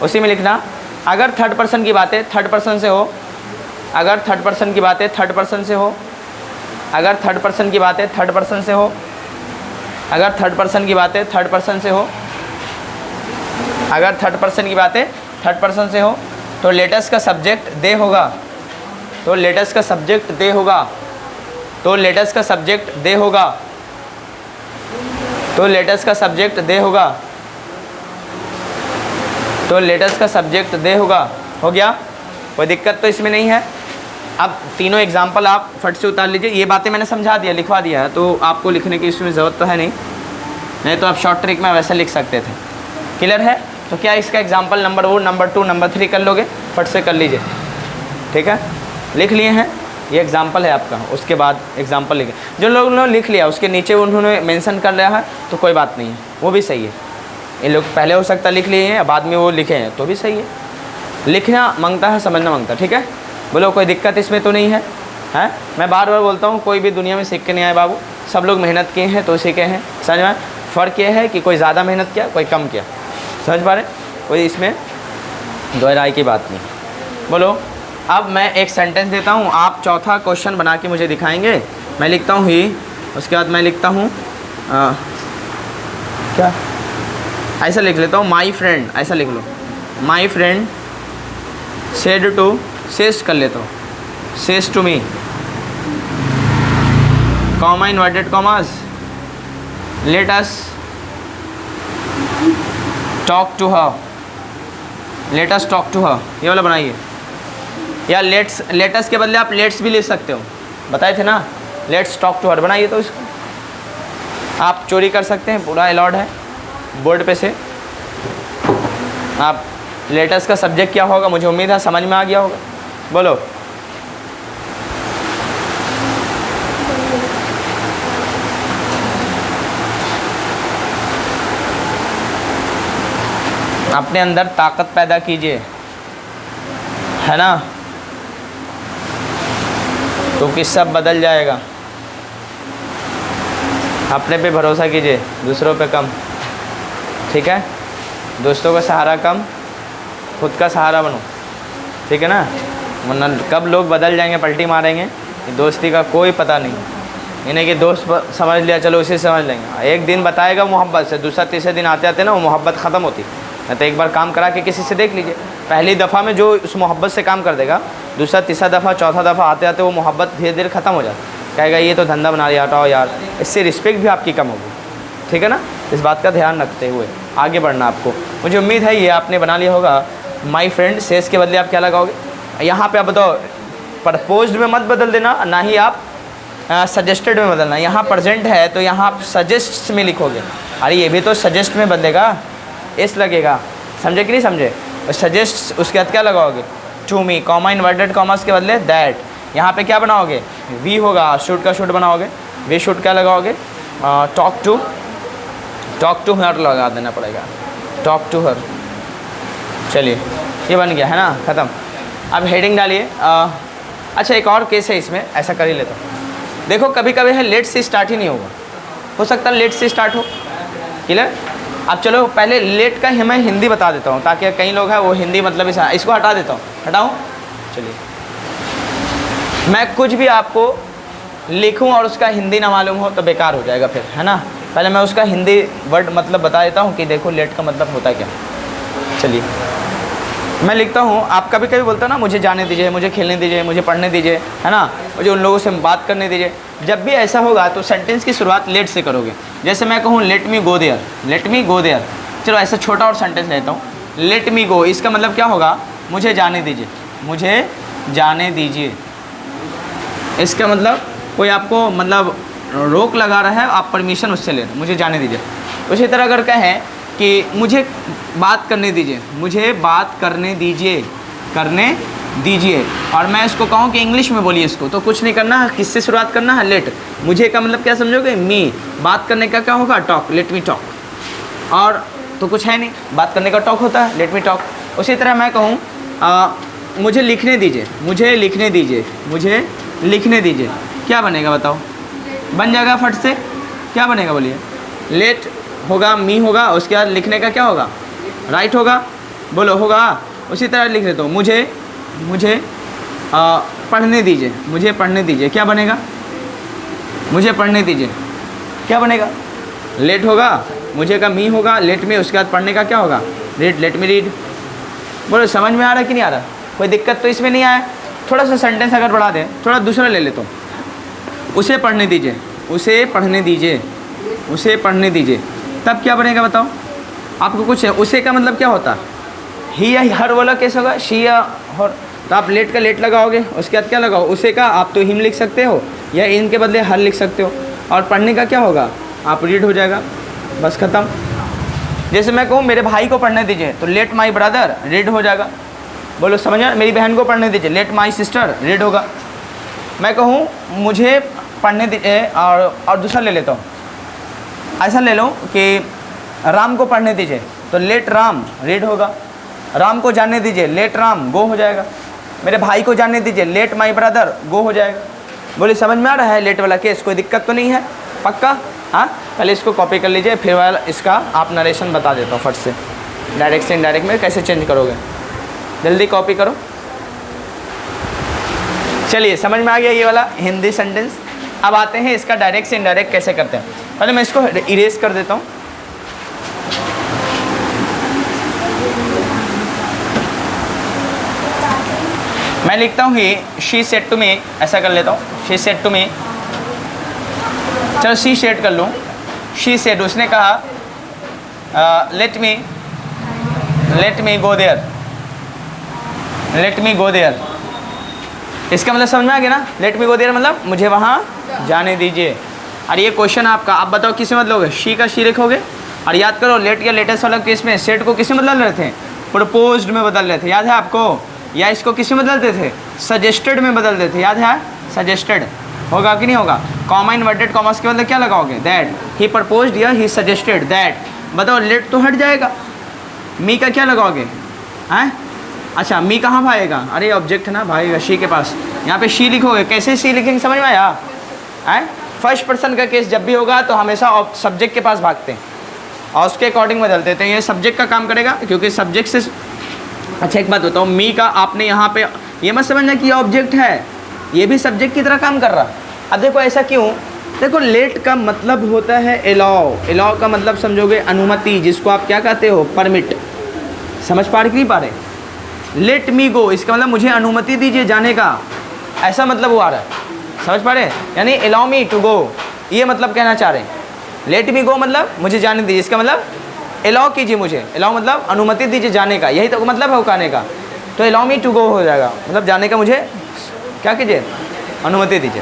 उसी में लिखना। अगर थर्ड पर्सन की बातें थर्ड पर्सन से हो, अगर थर्ड पर्सन की बातें थर्ड पर्सन से हो, अगर थर्ड पर्सन की बातें थर्ड पर्सन से हो, अगर थर्ड पर्सन की बातें थर्ड पर्सन से हो, अगर थर्ड पर्सन की बातें थर्ड पर्सन से हो, तो लेटेस्ट का सब्जेक्ट दे होगा, तो लेटेस्ट का सब्जेक्ट दे होगा, तो लेटेस्ट का सब्जेक्ट दे होगा, तो लेटेस्ट का सब्जेक्ट दे होगा, तो लेटेस्ट का सब्जेक्ट दे होगा। हो गया? कोई दिक्कत तो इसमें नहीं है। अब तीनों एग्जाम्पल आप फट से उतार लीजिए। ये बातें मैंने समझा दिया, लिखवा दिया है, तो आपको लिखने की इसमें ज़रूरत तो है नहीं तो आप शॉर्ट ट्रिक में वैसे लिख सकते थे। क्लियर है? तो क्या इसका एग्जाम्पल नंबर 1, नंबर 2, नंबर 3 कर लोगे? फट से कर लीजिए। ठीक है, लिख लिए हैं? ये एग्जाम्पल है आपका, उसके बाद एग्जाम्पल लिखे। जो लोगों ने लिख लिया उसके नीचे उन्होंने मेंशन कर लिया है तो कोई बात नहीं है, वो भी सही है। ये लोग पहले हो सकता लिख लिए हैं, बाद में वो लिखे हैं तो भी सही है। लिखना मांगता है, समझना मांगता है। ठीक है, बोलो कोई दिक्कत इसमें तो नहीं है? हैं? मैं बार बार बोलता हूँ, कोई भी दुनिया में सीख के नहीं आए बाबू, सब लोग मेहनत किए हैं तो सीखे हैं। समझ में? फ़र्क ये है कि कोई ज़्यादा मेहनत किया, कोई कम किया। समझ पा रहे? कोई इसमें दो राय की बात नहीं। बोलो, अब मैं एक सेंटेंस देता हूँ, आप चौथा क्वेश्चन बना के मुझे दिखाएंगे। मैं लिखता हूँ ही, उसके बाद मैं लिखता हूँ क्या, ऐसा लिख लेता हूँ, माई फ्रेंड, ऐसा लिख लो। My friend said to, says कर लेता हूँ, says to me, comma inverted commas, let us talk to her, let us talk to her, ये वाला बनाइए। या लेटस के बदले आप लेट्स भी ले सकते हो, बताए थे ना, लेट्स टॉक टू हर बनाइए। तो इसको आप चोरी कर सकते हैं, पूरा अलाउड है बोर्ड पे से। आप लेटस का सब्जेक्ट क्या होगा, मुझे उम्मीद है समझ में आ गया होगा। बोलो, अपने अंदर ताकत पैदा कीजिए, है ना, तो कि सब बदल जाएगा। अपने पे भरोसा कीजिए, दूसरों पे कम। ठीक है, दोस्तों का सहारा कम, खुद का सहारा बनो। ठीक है ना, वरना कब लोग बदल जाएंगे, पलटी मारेंगे, दोस्ती का कोई पता नहीं। इन्हें कि दोस्त समझ लिया, चलो उसे समझ लेंगे। एक दिन बताएगा मोहब्बत से, दूसरा तीसरे दिन आते आते ना वो मोहब्बत ख़त्म होती। तो एक बार काम करा के किसी से देख लीजिए, पहली दफ़ा में जो उस मोहब्बत से काम कर देगा, दूसरा तीसरा दफ़ा चौथा दफ़ा आते आते वो मोहब्बत धीरे धीरे ख़त्म हो जाती। कहेगा ये तो धंधा बना लिया, हटाओ यार। इससे रिस्पेक्ट भी आपकी कम होगी। ठीक है ना, इस बात का ध्यान रखते हुए आगे बढ़ना आपको। मुझे उम्मीद है ये आपने बना लिया होगा। माई फ्रेंड सेज के बदले आप क्या लगाओगे यहाँ पे? आप बताओ, प्रपोज्ड में मत बदल देना, ना ही आप सजेस्टेड में बदलना। यहाँ प्रेजेंट है तो यहाँ आप सजेस्ट में लिखोगे। अरे ये भी तो सजेस्ट में बदलेगा, एस लगेगा, समझे कि नहीं समझे। और सजेस्ट उसके बाद क्या लगाओगे, to me, comma inverted commas के बदले दैट। यहाँ पे क्या बनाओगे, वी होगा, शूट का शूट बनाओगे, वी शूट क्या लगाओगे, टॉक टू हर लगा देना पड़ेगा, टॉक टू हर। चलिए ये बन गया है ना, ख़त्म। अब हेडिंग डालिए। अच्छा एक और केस है इसमें, ऐसा कर ही लेता हूँ। देखो कभी कभी है लेट से स्टार्ट ही नहीं होगा, हो सकता है लेट से स्टार्ट हो, क्लियर। अब चलो पहले लेट का मैं हिंदी बता देता हूँ, ताकि कई लोग हैं वो हिंदी मतलब इसको हटा देता हूँ, हटाऊँ। चलिए मैं कुछ भी आपको लिखूँ और उसका हिंदी ना मालूम हो तो बेकार हो जाएगा फिर, है ना। पहले मैं उसका हिंदी वर्ड मतलब बता देता हूँ कि देखो लेट का मतलब होता क्या। चलिए मैं लिखता हूँ, आप कभी कभी बोलते हो ना मुझे जाने दीजिए, मुझे खेलने दीजिए, मुझे पढ़ने दीजिए, है ना, मुझे उन लोगों से बात करने दीजिए। जब भी ऐसा होगा तो सेंटेंस की शुरुआत लेट से करोगे। जैसे मैं कहूँ let me go there, let me go there. चलो ऐसा छोटा और सेंटेंस लेता हूँ, लेट मी गो, इसका मतलब क्या होगा, मुझे जाने दीजिए, मुझे जाने दीजिए। इसका मतलब कोई आपको मतलब रोक लगा रहा है, आप परमिशन उससे ले रहे हो, मुझे जाने दीजिए। उसी तरह अगर कहें कि मुझे बात करने दीजिए, मुझे बात करने दीजिए, करने दीजिए, और मैं इसको कहूँ कि इंग्लिश में बोलिए इसको, तो कुछ नहीं करना है, किससे शुरुआत करना है, लेट। मुझे का मतलब क्या समझोगे, मी। बात करने का क्या होगा, टॉक, लेट मी टॉक। और तो कुछ है नहीं, बात करने का टॉक होता है, लेट मी टॉक। उसी तरह मैं कहूँ मुझे लिखने दीजिए, मुझे लिखने दीजिए, मुझे लिखने दीजिए, क्या बनेगा बताओ, बन जाएगा फट से, क्या बनेगा बोलिए, लेट होगा, मी होगा, उसके बाद लिखने का क्या होगा, राइट होगा, बोलो होगा। उसी तरह लिख लेता हूँ, मुझे पढ़ने दीजिए, मुझे पढ़ने दीजिए, क्या बनेगा, मुझे पढ़ने दीजिए, क्या बनेगा, लेट होगा, मुझे का मी होगा, लेट में, उसके बाद पढ़ने का क्या होगा, रीड, लेट मी रीड। बोलो समझ में आ रहा है कि नहीं आ रहा, कोई दिक्कत तो इसमें नहीं आया। थोड़ा सा सेंटेंस अगर बढ़ा दें, थोड़ा दूसरा ले लेता हूँ, उसे पढ़ने दीजिए, उसे पढ़ने दीजिए, उसे पढ़ने दीजिए, तब क्या बनेगा बताओ आपको कुछ है। उसे का मतलब क्या होता है, ही या हर वाला कैसे होगा, शी या हर, तो आप लेट का लेट लगाओगे, उसके बाद क्या लगाओ, उसे का आप तो हिम लिख सकते हो या इनके बदले हर लिख सकते हो, और पढ़ने का क्या होगा, आप रीड हो जाएगा, बस ख़त्म। जैसे मैं कहूँ मेरे भाई को पढ़ने दीजिए, तो लेट माई ब्रदर रीड हो जाएगा, बोलो समझ में। मेरी बहन को पढ़ने दीजिए, लेट माई सिस्टर रीड होगा। मैं कहूँ मुझे पढ़ने दीजिए, और दूसरा ले लेता हूँ, ऐसा ले लो कि राम को पढ़ने दीजिए, तो लेट राम रीड होगा। राम को जानने दीजिए, लेट राम गो हो जाएगा। मेरे भाई को जानने दीजिए, लेट माई ब्रदर गो हो जाएगा। बोले समझ में आ रहा है लेट वाला केस, कोई दिक्कत तो नहीं है, पक्का। हाँ पहले इसको कॉपी कर लीजिए, फिर वाला इसका आप नरेशन बता देता हूँ फट से, डायरेक्ट से इनडायरेक्ट में कैसे चेंज करोगे, जल्दी कॉपी करो। चलिए समझ में आ गया ये वाला हिंदी सेंटेंस। अब आते हैं इसका डायरेक्ट से इनडायरेक्ट कैसे करते हैं। पहले मैं इसको इरेज कर देता हूँ। मैं लिखता हूँ ही शी सेड टू मी, ऐसा कर लेता हूँ, शी सेड टू मी। चलो शी सेड कर लूँ, शी सेड, उसने कहा let me go there, let me go there. इसका मतलब समझ में आ गया ना, लेट मी गो देयर मतलब मुझे वहाँ जाने दीजिए। और ये क्वेश्चन आपका, आप बताओ किसे बदलोगे, शी का शी लिखोगे। और याद करो लेट या लेटेस्ट वाला केस में सेट को किसमें बदल रहे थे, प्रपोज्ड में बदल रहे थे, याद है आपको। या इसको किस में बदलते थे, सजेस्टेड में बदलते थे, याद है, सजेस्टेड होगा कि नहीं होगा। कॉमा इन्वर्टेड कॉमर्स के बदले क्या लगाओगे, दैट, ही प्रपोज्ड या ही सजेस्टेड दैट। बताओ लेट तो हट जाएगा, मी का क्या लगाओगे, हैं। अच्छा मी कहाँ भागेगा, अरे ऑब्जेक्ट है ना, भागेगा शी के पास। यहाँ पे शी लिखोगे, कैसे शी लिखेंगे समझ में आया, हैं। फर्स्ट पर्सन का केस जब भी होगा तो हमेशा सब्जेक्ट के पास भागते हैं और उसके अकॉर्डिंग बदलते हैं, तो ये सब्जेक्ट का काम करेगा, क्योंकि सब्जेक्ट से। अच्छा एक बात बताओ, मी का आपने यहाँ पे ये मत समझना कि ये ऑब्जेक्ट है, ये भी सब्जेक्ट की तरह काम कर रहा। अब देखो ऐसा क्यों, देखो लेट का मतलब होता है अलाउ, अलाउ का मतलब समझोगे अनुमति, जिसको आप क्या कहते हो, परमिट। समझ पा रहे कि नहीं पा रहे, लेट मी गो इसका मतलब मुझे अनुमति दीजिए जाने का, ऐसा मतलब वो आ रहा है। समझ पा रहे, यानी अलाउ मी टू गो, ये मतलब कहना चाह रहे हैं। लेट मी गो मतलब मुझे जाने दीजिए, इसका मतलब अलाउ कीजिए मुझे, अलाउ मतलब अनुमति दीजिए जाने का, यही तो मतलब है वो कहने का। तो अलाउ मी टू गो हो जाएगा, मतलब जाने का मुझे क्या कीजिए, अनुमति दीजिए।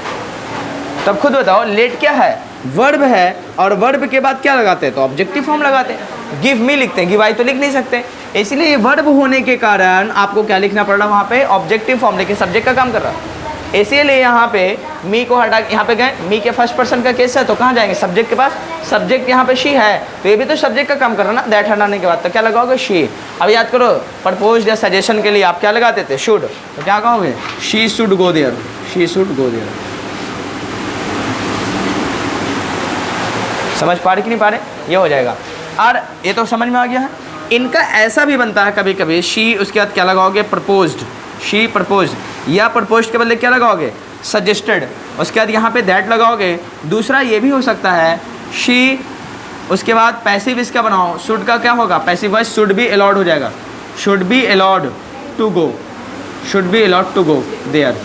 तब खुद बताओ, लेट क्या है, वर्ब है, और वर्ब के बाद क्या लगाते हैं, तो ऑब्जेक्टिव फॉर्म लगाते हैं। गिव मी लिखते हैं, गिव आई तो लिख नहीं सकते, इसलिए ये वर्ब होने के कारण आपको क्या लिखना पड़ रहा है वहाँ पे, ऑब्जेक्टिव फॉर्म, लेकिन सब्जेक्ट का काम कर रहा है। इसीलिए यहाँ पे मी को हटा, यहाँ पे गए, मी के फर्स्ट पर्सन का केस है तो कहाँ जाएंगे, सब्जेक्ट के पास। सब्जेक्ट यहाँ पे शी है, तो ये भी तो सब्जेक्ट का काम कर रहा है ना, दैट हटाने के बाद तो क्या लगाओगे, शी। अब याद करो, प्रपोज या सजेशन के लिए आप क्या लगाते थे, शुड, तो क्या कहोगे, she should go there, she should go there. समझ पा रहे कि नहीं पा रहे, ये हो जाएगा। और ये तो समझ में आ गया है। इनका ऐसा भी बनता है कभी कभी, शी उसके बाद क्या लगाओगे, प्रपोज्ड, शी प्रपोज्ड, या प्रपोज्ड के बदले क्या लगाओगे, सजेस्टेड, उसके बाद यहाँ पे दैट लगाओगे। दूसरा ये भी हो सकता है, शी उसके बाद पैसिव इसका बनाओ, शुड का क्या होगा, passive voice should be allowed हो जाएगा, should be allowed to go, should be allowed to go there,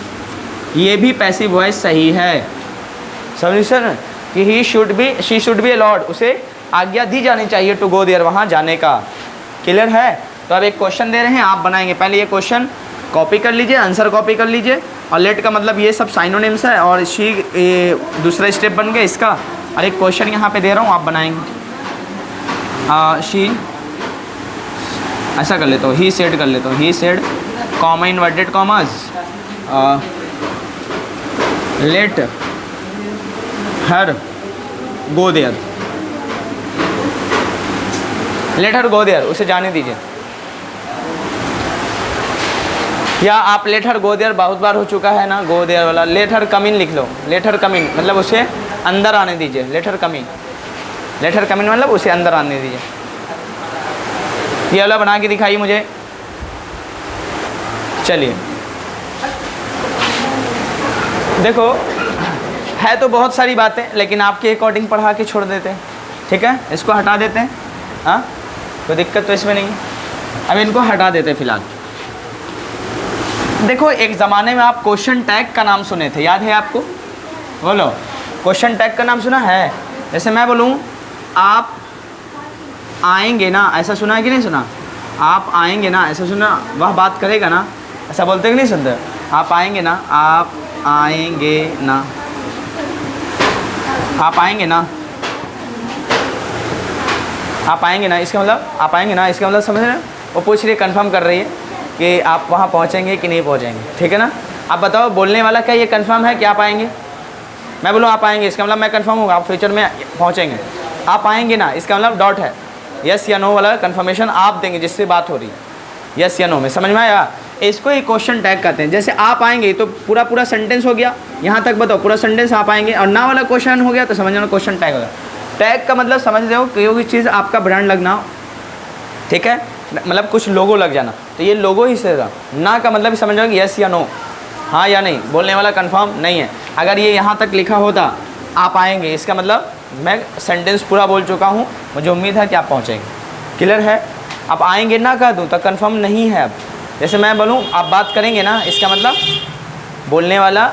ये भी पैसिव वॉइस सही है। समझिए सर कि he should be, she should be allowed, उसे आज्ञा दी जानी चाहिए टू गो देयर, वहाँ जाने का। क्लियर है। तो अब एक क्वेश्चन दे रहे हैं, आप बनाएंगे। पहले ये क्वेश्चन कॉपी कर लीजिए, आंसर कॉपी कर लीजिए, और लेट का मतलब ये सब साइनोनिम्स है, और शी ये दूसरा स्टेप बन गया इसका। और एक क्वेश्चन यहाँ पे दे रहा हूँ, आप बनाएंगे। शी ऐसा कर लेता हूँ, ही सेड कर लेता हूँ, he said comma inverted commas, let her go there, let her go there, उसे जाने दीजिए। या आप लेट हर गो देयर बहुत बार हो चुका है ना, गो देयर वाला, लेट हर कम इन लिख लो, लेट हर कम इन मतलब उसे अंदर आने दीजिए, लेट हर कम इन, लेट हर कम इन मतलब उसे अंदर आने दीजिए। ये वाला बना के दिखाइए मुझे। चलिए देखो, है तो बहुत सारी बातें, लेकिन आपके अकॉर्डिंग पढ़ा के छोड़ देते हैं, ठीक है, इसको हटा देते हैं। हाँ, कोई दिक्कत तो इसमें नहीं है। अब इनको हटा देते हैं फिलहाल। देखो, एक ज़माने में आप क्वेश्चन टैग का नाम सुने थे, याद है आपको, बोलो, क्वेश्चन टैग का नाम सुना है। जैसे मैं बोलूँ आप आएंगे ना, ऐसा सुना है कि नहीं सुना, आप आएंगे ना, ऐसा सुना, वह बात करेगा ना, ऐसा बोलते कि नहीं सुनते, आप आएंगे ना, आप आएंगे ना, आप आएंगे ना, आप आएंगे ना, इसका मतलब आप आएंगे ना, इसका मतलब समझ रहे हैं। वो पूछ रही है, कंफर्म कर रही है कि आप वहाँ पहुँचेंगे कि नहीं पहुँचेंगे, ठीक है ना। आप बताओ, बोलने वाला क्या ये कंफर्म है कि आप आएंगे। मैं बोलूँ आप आएंगे, इसका मतलब मैं कंफर्म हूँ आप फ्यूचर में पहुँचेंगे। आप आएंगे ना, इसका मतलब डॉट है, यस या नो वाला कंफर्मेशन आप देंगे जिससे बात हो रही है, यस या नो में। समझ में आया। इसको ही क्वेश्चन टैग कहते हैं। जैसे आप आएंगे तो पूरा पूरा सेंटेंस हो गया, यहाँ तक बताओ पूरा सेंटेंस आप आएंगे, और ना वाला क्वेश्चन हो गया तो समझ लो क्वेश्चन टैग होगा। टैग का मतलब समझ रहे हो, कोई चीज़ आपका ब्रांड लगना हो, ठीक है, मतलब कुछ लोगो लग जाना, तो ये लोगो ही से ना का मतलब समझ रहे हो यस या नो, हाँ या नहीं, बोलने वाला कंफर्म नहीं है। अगर ये यहाँ तक लिखा होता आप आएंगे, इसका मतलब मैं सेंटेंस पूरा बोल चुका हूँ, मुझे उम्मीद है कि आप पहुँचेंगे। क्लियर है। आप आएंगे ना कह दूँ तो कंफर्म नहीं है। अब जैसे मैं बोलूँ आप बात करेंगे ना, इसका मतलब बोलने वाला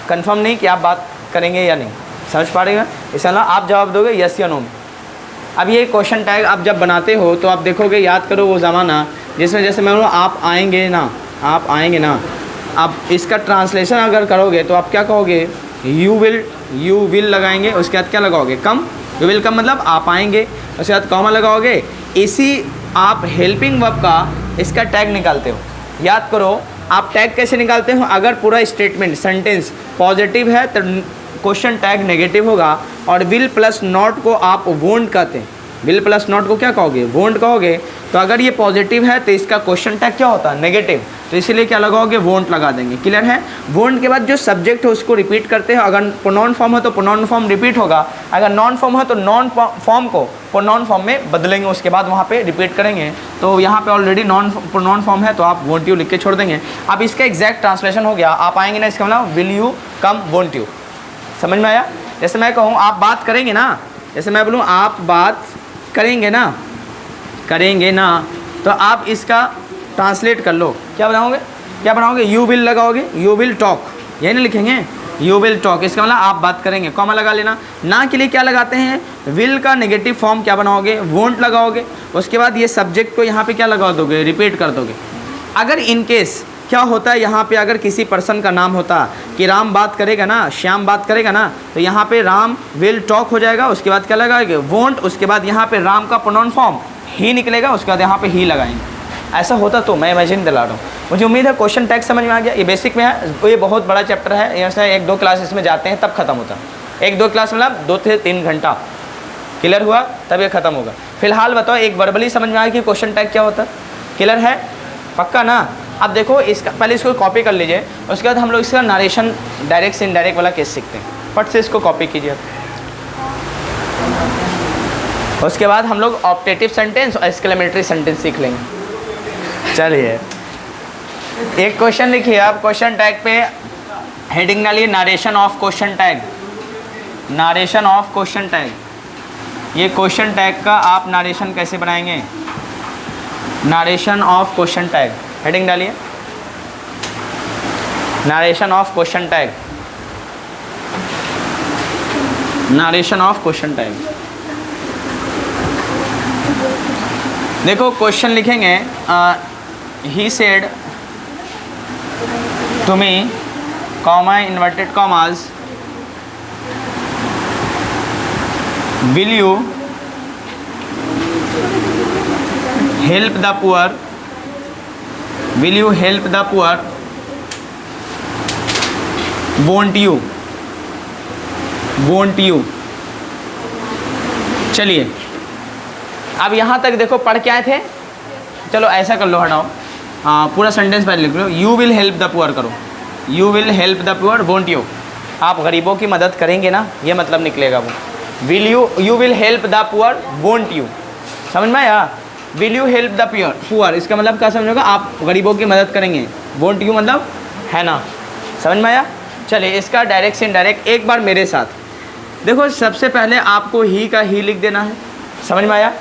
कंफर्म नहीं कि आप बात करेंगे या नहीं। समझ पा रहे हैं। इसका मतलब आप जवाब दोगे यस या नो में। अब ये क्वेश्चन टैग आप जब बनाते हो तो आप देखोगे, याद करो वो ज़माना जिसमें जैसे मैं बोलूँ आप आएंगे ना, आप आएंगे ना, आप इसका ट्रांसलेशन अगर करोगे तो आप क्या कहोगे, यू विल लगाएंगे, उसके बाद क्या लगाओगे, कम, यू विल कम मतलब आप आएंगे, उसके बाद कॉमा लगाओगे। इसी आप हेल्पिंग वर्ब का इसका टैग निकालते हो। याद करो आप टैग कैसे निकालते हो, अगर पूरा स्टेटमेंट सेंटेंस पॉजिटिव है तो क्वेश्चन टैग नेगेटिव होगा, और विल प्लस नॉट को आप वोंट कहते हैं। विल प्लस नॉट को क्या कहोगे, वोंट कहोगे। तो अगर ये पॉजिटिव है तो इसका क्वेश्चन टैग क्या होता है, नेगेटिव, तो इसीलिए क्या लगाओगे, वोंट लगा देंगे। क्लियर है। वोंट के बाद जो सब्जेक्ट है उसको रिपीट करते हैं। अगर प्रोनाउन फॉर्म है तो प्रोनाउन फॉर्म रिपीट होगा, अगर नॉन फॉर्म है तो नॉन फॉर्म को प्रोनाउन फॉर्म में बदलेंगे, उसके बाद वहाँ पे रिपीट करेंगे। तो यहाँ पे ऑलरेडी प्रोनाउन फॉर्म है तो आप वोंट यू लिख के छोड़ देंगे। अब इसका एग्जैक्ट ट्रांसलेशन हो गया, आप आएंगे ना, इसका मतलब will you come won't you. समझ में आया। जैसे मैं कहूँ आप बात करेंगे ना, जैसे मैं बोलूँ आप बात करेंगे ना, करेंगे ना, तो आप इसका ट्रांसलेट कर लो, क्या बनाओगे, क्या बनाओगे, यू विल लगाओगे, यू विल टॉक, यही नहीं लिखेंगे, यू विल टॉक, इसका मतलब आप बात करेंगे। कॉमा लगा लेना। ना के लिए क्या लगाते हैं, विल का नेगेटिव फॉर्म क्या बनाओगे, वोंट लगाओगे। उसके बाद ये सब्जेक्ट को यहाँ पे क्या लगा दोगे, रिपीट कर दोगे। अगर इन केस क्या होता है यहाँ पे, अगर किसी पर्सन का नाम होता कि राम बात करेगा ना, श्याम बात करेगा ना, तो यहाँ पे राम विल टॉक हो जाएगा, उसके बाद क्या लगाएंगे, वोंट, उसके बाद यहाँ पे राम का प्रोनाउन फॉर्म ही निकलेगा, उसके बाद यहाँ पे ही लगाएंगे। ऐसा होता तो मैं इमेजिन दिला रहा हूँ। मुझे उम्मीद है क्वेश्चन टैग समझ में आ गया। ये बेसिक में है, ये बहुत बड़ा चैप्टर है, यहाँ से 1-2 क्लास इसमें जाते हैं तब खत्म होता है। 1-2 क्लास मतलब 2 से 3 घंटा क्लियर हुआ तब ये खत्म होगा। फिलहाल बताओ, एक वर्बली समझ में आया कि क्वेश्चन टैग क्या होता है, क्लियर है, पक्का ना। अब देखो इसका पहले इसको कॉपी कर लीजिए, उसके बाद हम लोग इसका नरेशन डायरेक्ट से इनडायरेक्ट वाला केस सीखते हैं। फट से इसको कॉपी कीजिए। उसके बाद हम लोग ऑप्टेटिव सेंटेंस और एक्सक्लेमेटरी सेंटेंस सीख लेंगे। चलिए एक क्वेश्चन लिखिए आप, क्वेश्चन टैग पे हेडिंग डालिए narration of question tag, narration of question tag. ये क्वेश्चन टैग का आप नरेशन कैसे बनाएंगे, narration of question tag, heading डालिए narration of question tag, narration of question tag. देखो क्वेश्चन लिखेंगे, he said to me, comma inverted commas, will you help the poor, will you help the poor, won't you, won't you. चलिए अब यहाँ तक देखो पढ़ के आए थे। चलो ऐसा कर लो, हटाओ, पूरा सेंटेंस पहले लिख लो, you will help the poor करो, you will help the poor, won't you. आप गरीबों की मदद करेंगे ना, ये मतलब निकलेगा वो। Will you will help the poor, won't you, समझ में आया। Will you help the poor इसका मतलब क्या समझोगे, आप गरीबों की मदद करेंगे, वोंट यू मतलब है ना, समझ में आया। चलिए इसका डायरेक्ट से इनडायरेक्ट एक बार मेरे साथ देखो। सबसे पहले आपको ही का ही लिख देना है, समझ में आया।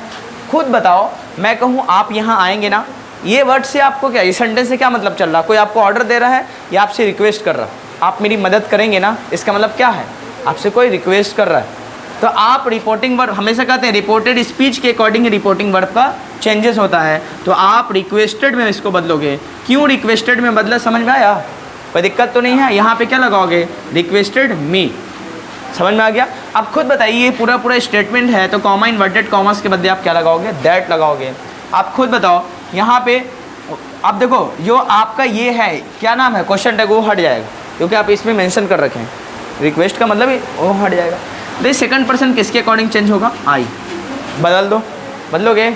खुद बताओ, मैं कहूँ आप यहाँ आएंगे ना, ये वर्ड से आपको क्या, इस सेंटेंस से क्या मतलब चल रहा, कोई आपको ऑर्डर दे रहा है या आपसे रिक्वेस्ट कर रहा है, आप मेरी मदद करेंगे ना, इसका मतलब क्या है, आपसे कोई रिक्वेस्ट कर रहा है। तो आप रिपोर्टिंग वर्ब हमेशा कहते हैं रिपोर्टेड स्पीच के अकॉर्डिंग रिपोर्टिंग वर्ब का चेंजेस होता है, तो आप रिक्वेस्टेड में इसको बदलोगे। क्यों रिक्वेस्टेड में बदला, समझ में आया, कोई दिक्कत तो नहीं है। यहाँ पे क्या लगाओगे, रिक्वेस्टेड मी, समझ में आ गया। अब खुद बताइए, ये पूरा स्टेटमेंट है, तो कॉमा इन्वर्टेड कॉमर्स के बदले आप क्या लगाओगे, दैट लगाओगे। आप खुद बताओ यहाँ पे, अब देखो जो आपका ये है क्या नाम है, क्वेश्चन टैग, वो हट जाएगा क्योंकि आप इसमें मेंशन कर रखे हैं, रिक्वेस्ट का मतलब वो हट जाएगा। तो सेकंड पर्सन किसके अकॉर्डिंग चेंज होगा, आई, बदल दो, बदलोगे,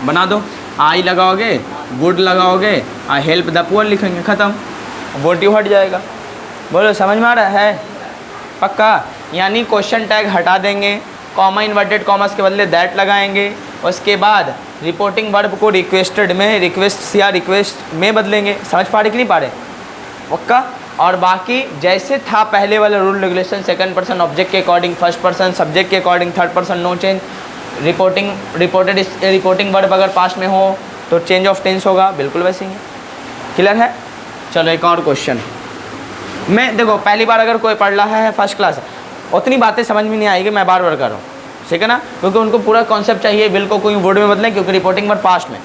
बना दो, आई लगाओगे, वुड लगाओगे, आई हेल्प द पुअर लिखेंगे, ख़त्म, वोंट यू हट जाएगा। बोलो समझ में आ रहा है, पक्का। यानी क्वेश्चन टैग हटा देंगे, कॉमा इन्वर्टेड कॉमर्स के बदले दैट लगाएंगे, उसके बाद रिपोर्टिंग वर्ब को रिक्वेस्टेड में, रिक्वेस्ट या रिक्वेस्ट में बदलेंगे। समझ पा रहे कि नहीं पा रहे, पक्का। और बाकी जैसे था पहले वाला rule regulation, second person object के अकॉर्डिंग, फर्स्ट पर्सन सब्जेक्ट के according, third person no change, reporting verb अगर पास्ट में हो तो चेंज ऑफ टेंस होगा, बिल्कुल वैसे ही है, क्लियर है। चलो एक और क्वेश्चन। मैं देखो पहली बार अगर कोई पढ़ रहा है फर्स्ट क्लास, उतनी बातें समझ में नहीं आएगी, मैं बार बार कर रहा हूँ, ठीक है ना, क्योंकि उनको पूरा कॉन्सेप्ट चाहिए। विल को कोई वुड में बदलें, क्योंकि रिपोर्टिंग वर्ब पास्ट में,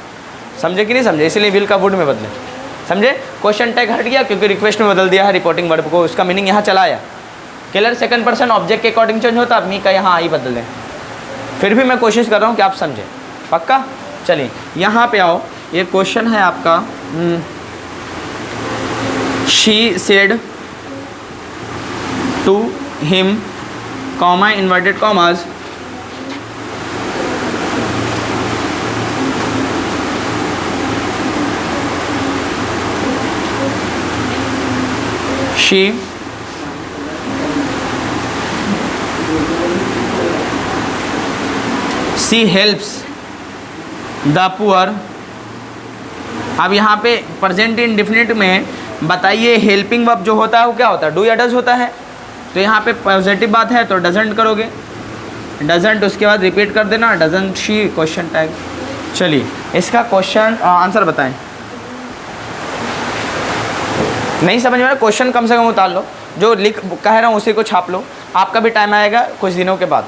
समझे कि नहीं समझे, इसलिए विल का वुड में बदलें, समझे। क्वेश्चन टैग हट गया क्योंकि रिक्वेस्ट में बदल दिया है रिपोर्टिंग वर्ब को, उसका मीनिंग यहाँ चला आया, क्लियर। सेकंड पर्सन ऑब्जेक्ट के अकॉर्डिंग चेंज होता, मी का यहाँ आई बदल दें। फिर भी मैं कोशिश कर रहा हूँ कि आप समझें, पक्का। चलिए यहाँ पे आओ, ये क्वेश्चन है आपका, she said to him, comma inverted commas, she helps the poor। अब यहाँ पे प्रेजेंट इंडेफिनिट में बताइए, हेल्पिंग वर्ब जो होता है वो क्या होता है, डू या डज होता है। तो यहाँ पे पॉजिटिव बात है तो डजंट करोगे, डजंट उसके बाद रिपीट कर देना, डजंट शी, क्वेश्चन टैग। चलिए इसका क्वेश्चन आंसर बताएं। नहीं समझ में आ रहा, क्वेश्चन कम से कम उतार लो, जो लिख कह रहा हूँ उसी को छाप लो, आपका भी टाइम आएगा कुछ दिनों के बाद।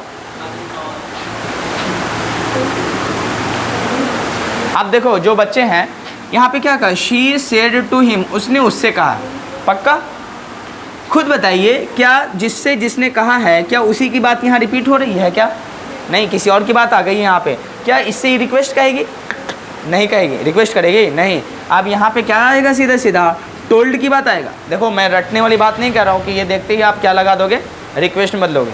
अब देखो जो बच्चे हैं यहाँ पे क्या कहा, शी सेड टू हिम, उसने उससे कहा। पक्का? खुद बताइए, क्या जिससे जिसने कहा है, क्या उसी की बात यहाँ रिपीट हो रही है क्या? नहीं, किसी और की बात आ गई है यहाँ पे। क्या इससे रिक्वेस्ट कहेगी? नहीं कहेगी। रिक्वेस्ट करेगी? नहीं। अब यहाँ पे क्या आएगा, सीधा सीधा टोल्ड की बात आएगा। देखो मैं रटने वाली बात नहीं कर रहा हूँ कि ये देखते ही आप क्या लगा दोगे, रिक्वेस्ट में बदलोगे।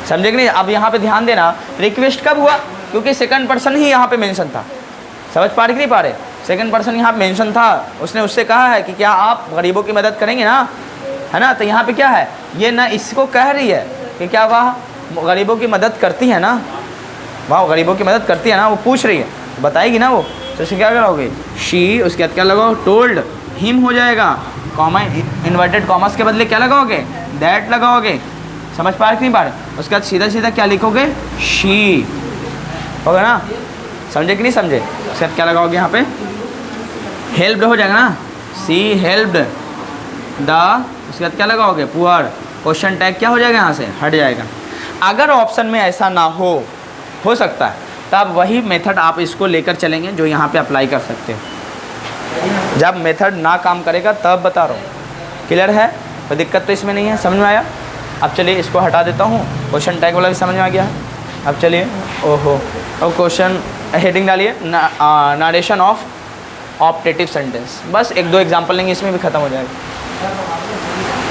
समझे कि नहीं? अब यहाँ पे ध्यान देना, रिक्वेस्ट कब हुआ? क्योंकि सेकंड पर्सन ही यहाँ पे मेंशन था। समझ पा रहे कि नहीं पा रहे? सेकंड पर्सन यहाँ मेंशन था, उसने उससे कहा है कि क्या आप गरीबों की मदद करेंगे ना, है ना? तो यहाँ पे क्या है, ये ना इसको कह रही है कि क्या वह गरीबों की मदद करती है ना, वाह गरीबों की मदद करती है ना, वो पूछ रही है, बताएगी ना वो। तो इसे क्या करोगे, शी, उसके बाद क्या लगाओ, टोल्ड हिम हो जाएगा, कॉमा इन्वर्टेड कॉमर्स के बदले क्या लगाओगे, दैट लगाओगे। समझ पा रहे कि नहीं पा रहे? उसके बाद सीधा सीधा क्या लिखोगे, शी, होगा ना? समझे कि नहीं समझे? उसके बाद क्या लगाओगे यहाँ पे, हेल्प्ड हो जाएगा ना, सी हेल्प्ड द, उसके बाद क्या लगाओगे, पुअर। क्वेश्चन टैग क्या हो जाएगा, यहाँ से हट जाएगा। अगर ऑप्शन में ऐसा ना हो सकता है, तब वही मेथड आप इसको लेकर चलेंगे जो यहाँ पे अप्लाई कर सकते हो। जब मेथड ना काम करेगा तब बता रहा हूँ। क्लियर है? कोई दिक्कत तो इसमें नहीं है? समझ में आया? अब चलिए इसको हटा देता हूँ, क्वेश्चन टैग वाला भी समझ में आ गया है। अब चलिए, ओहो, अब क्वेश्चन हेडिंग डालिए, नरेशन ऑफ ऑप्टेटिव सेंटेंस। बस एक दो एग्जाम्पल लेंगे, इसमें भी ख़त्म हो जाएगा।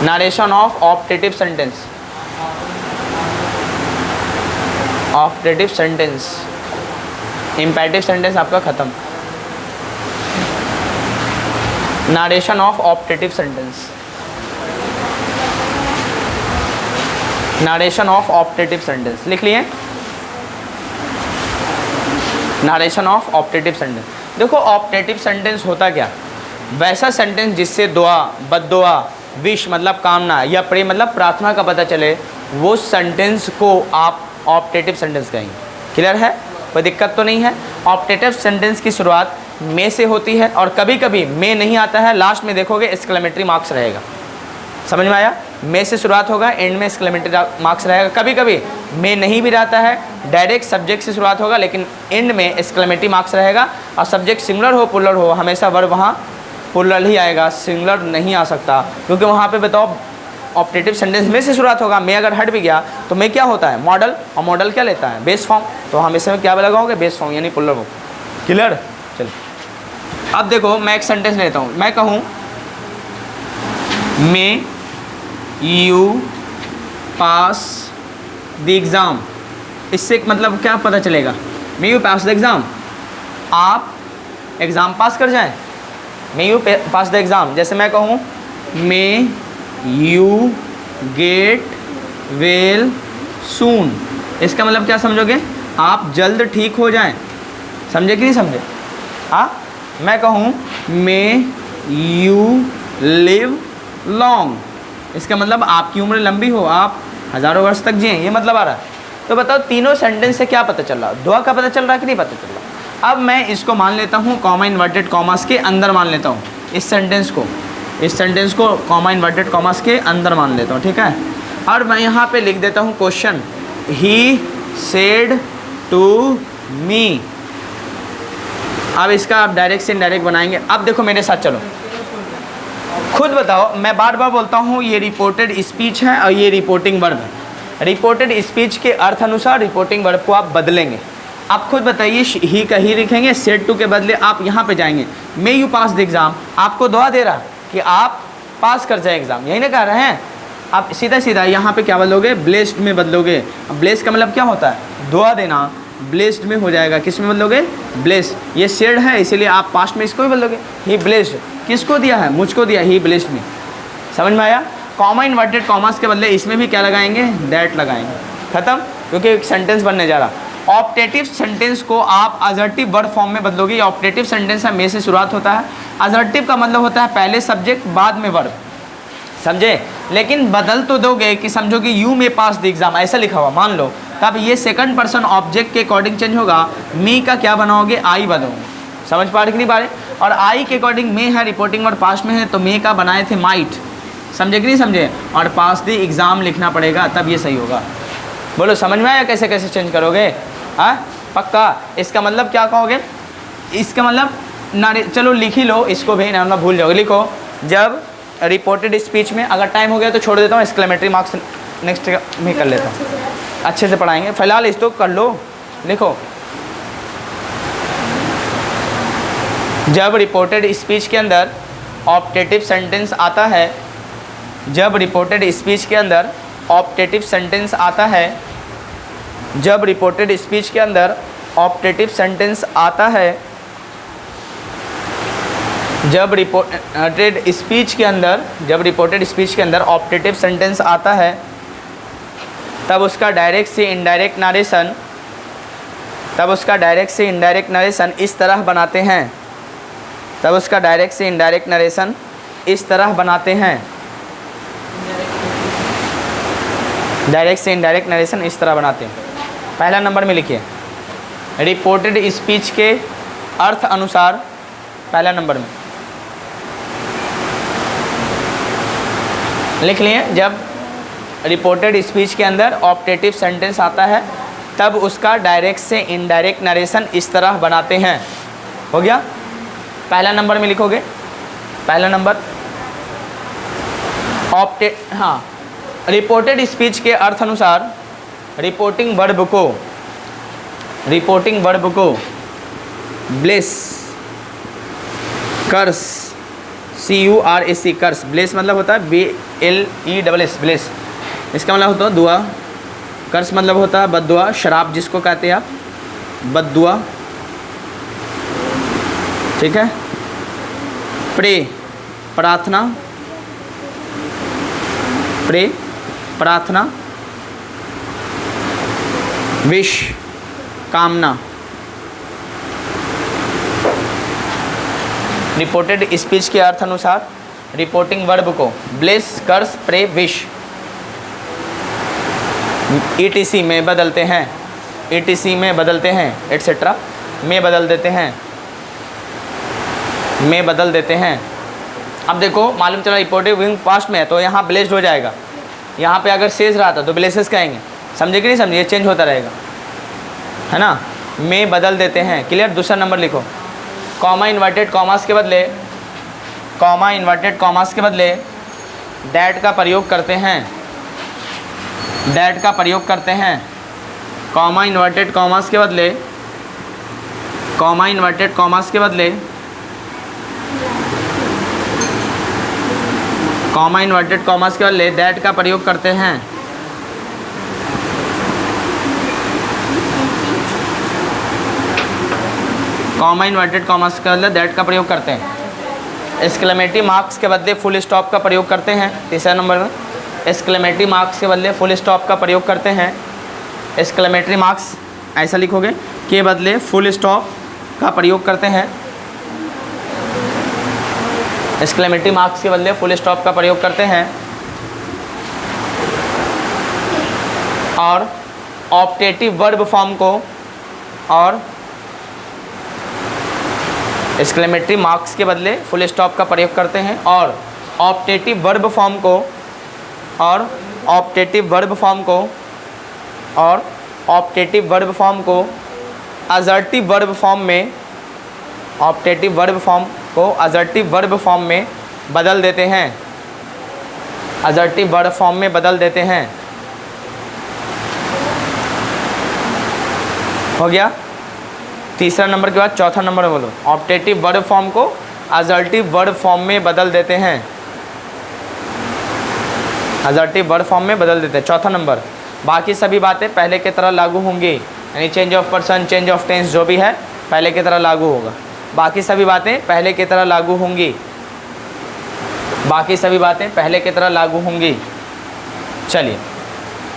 Narration of optative sentence, optative sentence, imperative sentence आपका ख़त्म। Narration of optative sentence, narration of optative sentence लिख लिए। नरेशन ऑफ ऑप्टेटिव सेंटेंस, देखो ऑप्टेटिव सेंटेंस होता क्या, वैसा सेंटेंस जिससे दुआ, बद्दुआ, विश मतलब कामना, या प्रे मतलब प्रार्थना का पता चले, वो सेंटेंस को आप ऑप्टेटिव सेंटेंस कहेंगे। क्लियर है? कोई दिक्कत तो नहीं है? ऑप्टेटिव सेंटेंस की शुरुआत में से होती है, और कभी कभी में नहीं आता है, लास्ट में देखोगे एक्सक्लेमेटरी मार्क्स रहेगा। समझ में आया? में से शुरुआत होगा, एंड में एक्सक्लेमेटरी मार्क्स रहेगा। कभी कभी में नहीं भी रहता है, डायरेक्ट सब्जेक्ट से शुरुआत होगा, लेकिन एंड में एक्सक्लेमेटरी मार्क्स रहेगा। और सब्जेक्ट सिंगुलर हो प्लुरल हो, हमेशा वर्ब वहाँ प्लुरल ही आएगा, सिंगुलर नहीं आ सकता, क्योंकि वहाँ पे बताओ ऑप्टेटिव सेंटेंस में से शुरुआत होगा। में अगर हट भी गया तो में क्या होता है, मॉडल, और मॉडल क्या लेता है, बेस फॉर्म। तो हमेशा में क्या लगाओगे, बेस फॉर्म यानी प्लुरल हो। क्लियर? चलो अब देखो, मैं एक सेंटेंस लेता हूँ, मैं कहूँ may you pass the exam. इससे मतलब क्या पता चलेगा, may you pass the exam, आप एग्ज़ाम पास कर जाएं। May you pass the exam, जैसे मैं कहूँ may you get well soon, इसका मतलब क्या समझोगे, आप जल्द ठीक हो जाएं। समझे कि नहीं समझे? हाँ, मैं कहूँ मे यू लिव लॉन्ग, इसका मतलब आपकी उम्र लंबी हो, आप हज़ारों वर्ष तक जिएं, ये मतलब आ रहा है। तो बताओ तीनों सेंटेंस से क्या पता चल रहा है, दुआ का पता चल रहा है कि नहीं पता चल रहा? अब मैं इसको मान लेता हूँ कॉमा इन्वर्टेड कॉमास के अंदर मान लेता हूँ, इस सेंटेंस को कॉमा इन्वर्टेड कॉमास के अंदर मान लेता हूँ, ठीक है। और मैं यहाँ पे लिख देता हूँ question, he said to me. अब इसका आप डायरेक्ट से इनडायरेक्ट बनाएंगे। अब देखो मेरे साथ चलो, खुद बताओ, मैं बार बार बोलता हूँ ये रिपोर्टेड स्पीच है और ये रिपोर्टिंग वर्ब है। रिपोर्टेड स्पीच के अर्थ अनुसार रिपोर्टिंग वर्ब को आप बदलेंगे। आप खुद बताइए, ही का ही लिखेंगे, सेड टू के बदले आप यहाँ पे जाएंगे, may you pass the exam, आपको दुआ दे रहा कि आप पास कर जाए एग्ज़ाम, यही ना कह रहे हैं। आप सीधा सीधा यहाँ पे क्या बदलोगे, ब्लेस्ड में बदलोगे। ब्लेस्ड का मतलब क्या होता है, दुआ देना, ब्लेस्ड में हो जाएगा। किस में बदलोगे, ब्लेस्ड। ये सेड है इसीलिए आप पास्ट में इसको भी बदलोगे, ही ब्लेस्ड। किसको दिया है, मुझको दिया, ही ब्लेस्ड में। समझ में आया? कॉमा इन्वर्टेड कॉमास के बदले इसमें भी क्या लगाएंगे, दैट लगाएंगे। खत्म, क्योंकि एक सेंटेंस बनने जा रहा। ऑप्टेटिव सेंटेंस को आप असर्टिव वर्ब फॉर्म में बदलोगे। ऑप्टेटिव सेंटेंस है, में से शुरुआत होता है। असर्टिव का मतलब होता है पहले सब्जेक्ट बाद में वर्ब, समझे। लेकिन बदल तो दोगे कि समझो कि you may pass the exam ऐसा लिखा हुआ मान लो, तब ये सेकंड पर्सन ऑब्जेक्ट के अकॉर्डिंग चेंज होगा। मी का क्या बनाओगे, आई बनाओगे। समझ पा रहे कि नहीं पा रहे? और आई के अकॉर्डिंग में है, रिपोर्टिंग और पास्ट में है, तो मे का बनाए थे माइट। समझे कि नहीं समझे? और पास द एग्ज़ाम लिखना पड़ेगा, तब ये सही होगा। बोलो समझ में आया कैसे कैसे चेंज करोगे? हाँ पक्का। इसका मतलब क्या कहोगे, इसका मतलब चलो लिख ही लो इसको भी, ना भूल जाओगे। लिखो, जब रिपोर्टेड स्पीच में, अगर टाइम हो गया तो छोड़ देता हूँ, एक्सक्लेमेटरी मार्क्स नेक्स्ट में कर लेता हूँ, अच्छे से पढ़ाएंगे। फिलहाल इस तो कर लो। लिखो, जब रिपोर्टेड स्पीच के अंदर ऑप्टेटिव सेंटेंस आता है, जब रिपोर्टेड स्पीच के अंदर ऑप्टेटिव सेंटेंस आता है, जब रिपोर्टेड स्पीच के अंदर ऑप्टेटिव सेंटेंस आता है, जब रिपोर्टेड स्पीच के अंदर, जब रिपोर्टेड स्पीच के अंदर ऑप्टेटिव सेंटेंस आता है, तब उसका डायरेक्ट से इनडायरेक्ट नरेशन, तब उसका डायरेक्ट से इनडायरेक्ट नरेशन इस तरह बनाते हैं, तब उसका डायरेक्ट से इनडायरेक्ट नरेशन इस तरह बनाते हैं, डायरेक्ट से इनडायरेक्ट नरेशन इस तरह बनाते हैं। पहला नंबर में लिखिए, रिपोर्टेड स्पीच के अर्थ अनुसार, पहला नंबर में लिख लिए, जब रिपोर्टेड स्पीच के अंदर ऑप्टेटिव सेंटेंस आता है तब उसका डायरेक्ट से इनडायरेक्ट नरेशन इस तरह बनाते हैं। हो गया, पहला नंबर में लिखोगे, पहला नंबर हाँ, रिपोर्टेड स्पीच के अर्थ अनुसार रिपोर्टिंग वर्ब को, रिपोर्टिंग वर्ब को ब्लेस, कर्स, CURAC, कर्स, ब्लेस मतलब होता है BLESS, ब्लेस, इसका मतलब होता है दुआ, कर्स मतलब होता है बद्दुआ, शराब जिसको कहते हैं आप, बद्दुआ, ठीक है। प्रे, प्रार्थना, प्रे, प्रार्थना, विश, कामना। रिपोर्टेड स्पीच के अर्थ अनुसार रिपोर्टिंग वर्ब को ब्लेस, कर्स, प्रे, विश ETC में बदलते हैं, ETC में बदलते हैं, एट्सेट्रा में बदल देते हैं, में बदल देते हैं। अब देखो, मालूम चला रिपोर्टिव विंग पास्ट में है तो यहाँ ब्लेस्ड हो जाएगा, यहाँ पे अगर सेज रहा था तो ब्लेसेस कहेंगे, समझे कि नहीं समझे, चेंज होता रहेगा, है ना। में बदल देते हैं, क्लियर। दूसरा नंबर लिखो, कॉमा इन्वर्टेड कॉमास के बदले, कॉमा इन्वर्टेड कॉमास के बदले डैट का प्रयोग करते हैं, डैट का प्रयोग करते हैं। कॉमा इन्वर्टेड कॉमास के बदले, कॉमा इन्वर्टेड कॉमास के बदले, कॉमा इन्वर्टेड कॉमास के बदले दैट का प्रयोग करते हैं। कॉमा इन्वर्टेड कॉमास के बदले दैट का प्रयोग करते हैं। एक्सक्लेमेटरी मार्क्स के बदले फुल स्टॉप का प्रयोग करते हैं। तीसरा नंबर में एक्सक्लेमेटरी मार्क्स के बदले फुल स्टॉप का प्रयोग करते हैं। एक्सक्लेमेटरी मार्क्स ऐसा लिखोगे, के बदले फुल स्टॉप का प्रयोग करते हैं। एक्सक्लेमेटरी मार्क्स के बदले फुल स्टॉप का प्रयोग करते हैं। और ऑप्टेटिव वर्ब फॉर्म को, और एक्सक्लेमेटरी मार्क्स के बदले फुल स्टॉप का प्रयोग करते हैं। और ऑप्टेटिव वर्ब फॉर्म को, और ऑप्टेटिव वर्ब फॉर्म को, और ऑप्टेटिव वर्ब फॉर्म को असर्टिव वर्ब फॉर्म में, ऑप्टेटिव वर्ब फॉर्म को असर्टिव वर्ब फॉर्म में बदल देते हैं। असर्टिव वर्ब फॉर्म में बदल देते हैं। हो गया। तीसरा नंबर के बाद चौथा नंबर बोलो, ऑप्टेटिव वर्ब फॉर्म को असर्टिव वर्ब फॉर्म में बदल देते हैं। असर्टिव वर्ब फॉर्म में बदल देते हैं। चौथा नंबर, बाकी सभी बातें पहले की तरह लागू होंगी, यानी change of person, change of tense जो भी है पहले की तरह लागू होगा। बाकी सभी बातें पहले की तरह लागू होंगी, बाकी सभी बातें पहले की तरह लागू होंगी। चलिए,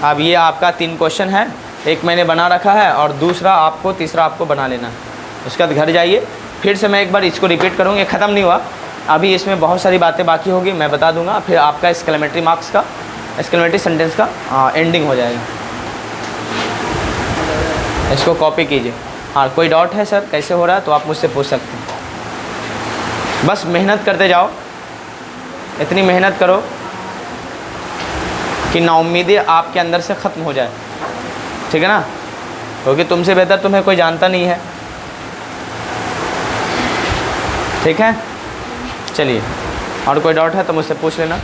अब ये आपका 3 क्वेश्चन है, एक मैंने बना रखा है और दूसरा आपको, तीसरा आपको बना लेना है। उसके बाद घर जाइए, फिर से मैं एक बार इसको रिपीट करूँगा, ख़त्म नहीं हुआ अभी, इसमें बहुत सारी बातें बाकी होगी, मैं बता दूंगा। फिर आपका एक्सक्लेमेटरी मार्क्स का, एक्सक्लेमेटरी सेंटेंस का एंडिंग हो जाएगा। इसको कॉपी कीजिए। हाँ, कोई डाउट है सर कैसे हो रहा है तो आप मुझसे पूछ सकते हैं। बस मेहनत करते जाओ, इतनी मेहनत करो कि नाउम्मीदी आपके अंदर से ख़त्म हो जाए, ठीक है ना, क्योंकि तुमसे बेहतर तुम्हें कोई जानता नहीं है। ठीक है, चलिए और कोई डाउट है तो मुझसे पूछ लेना।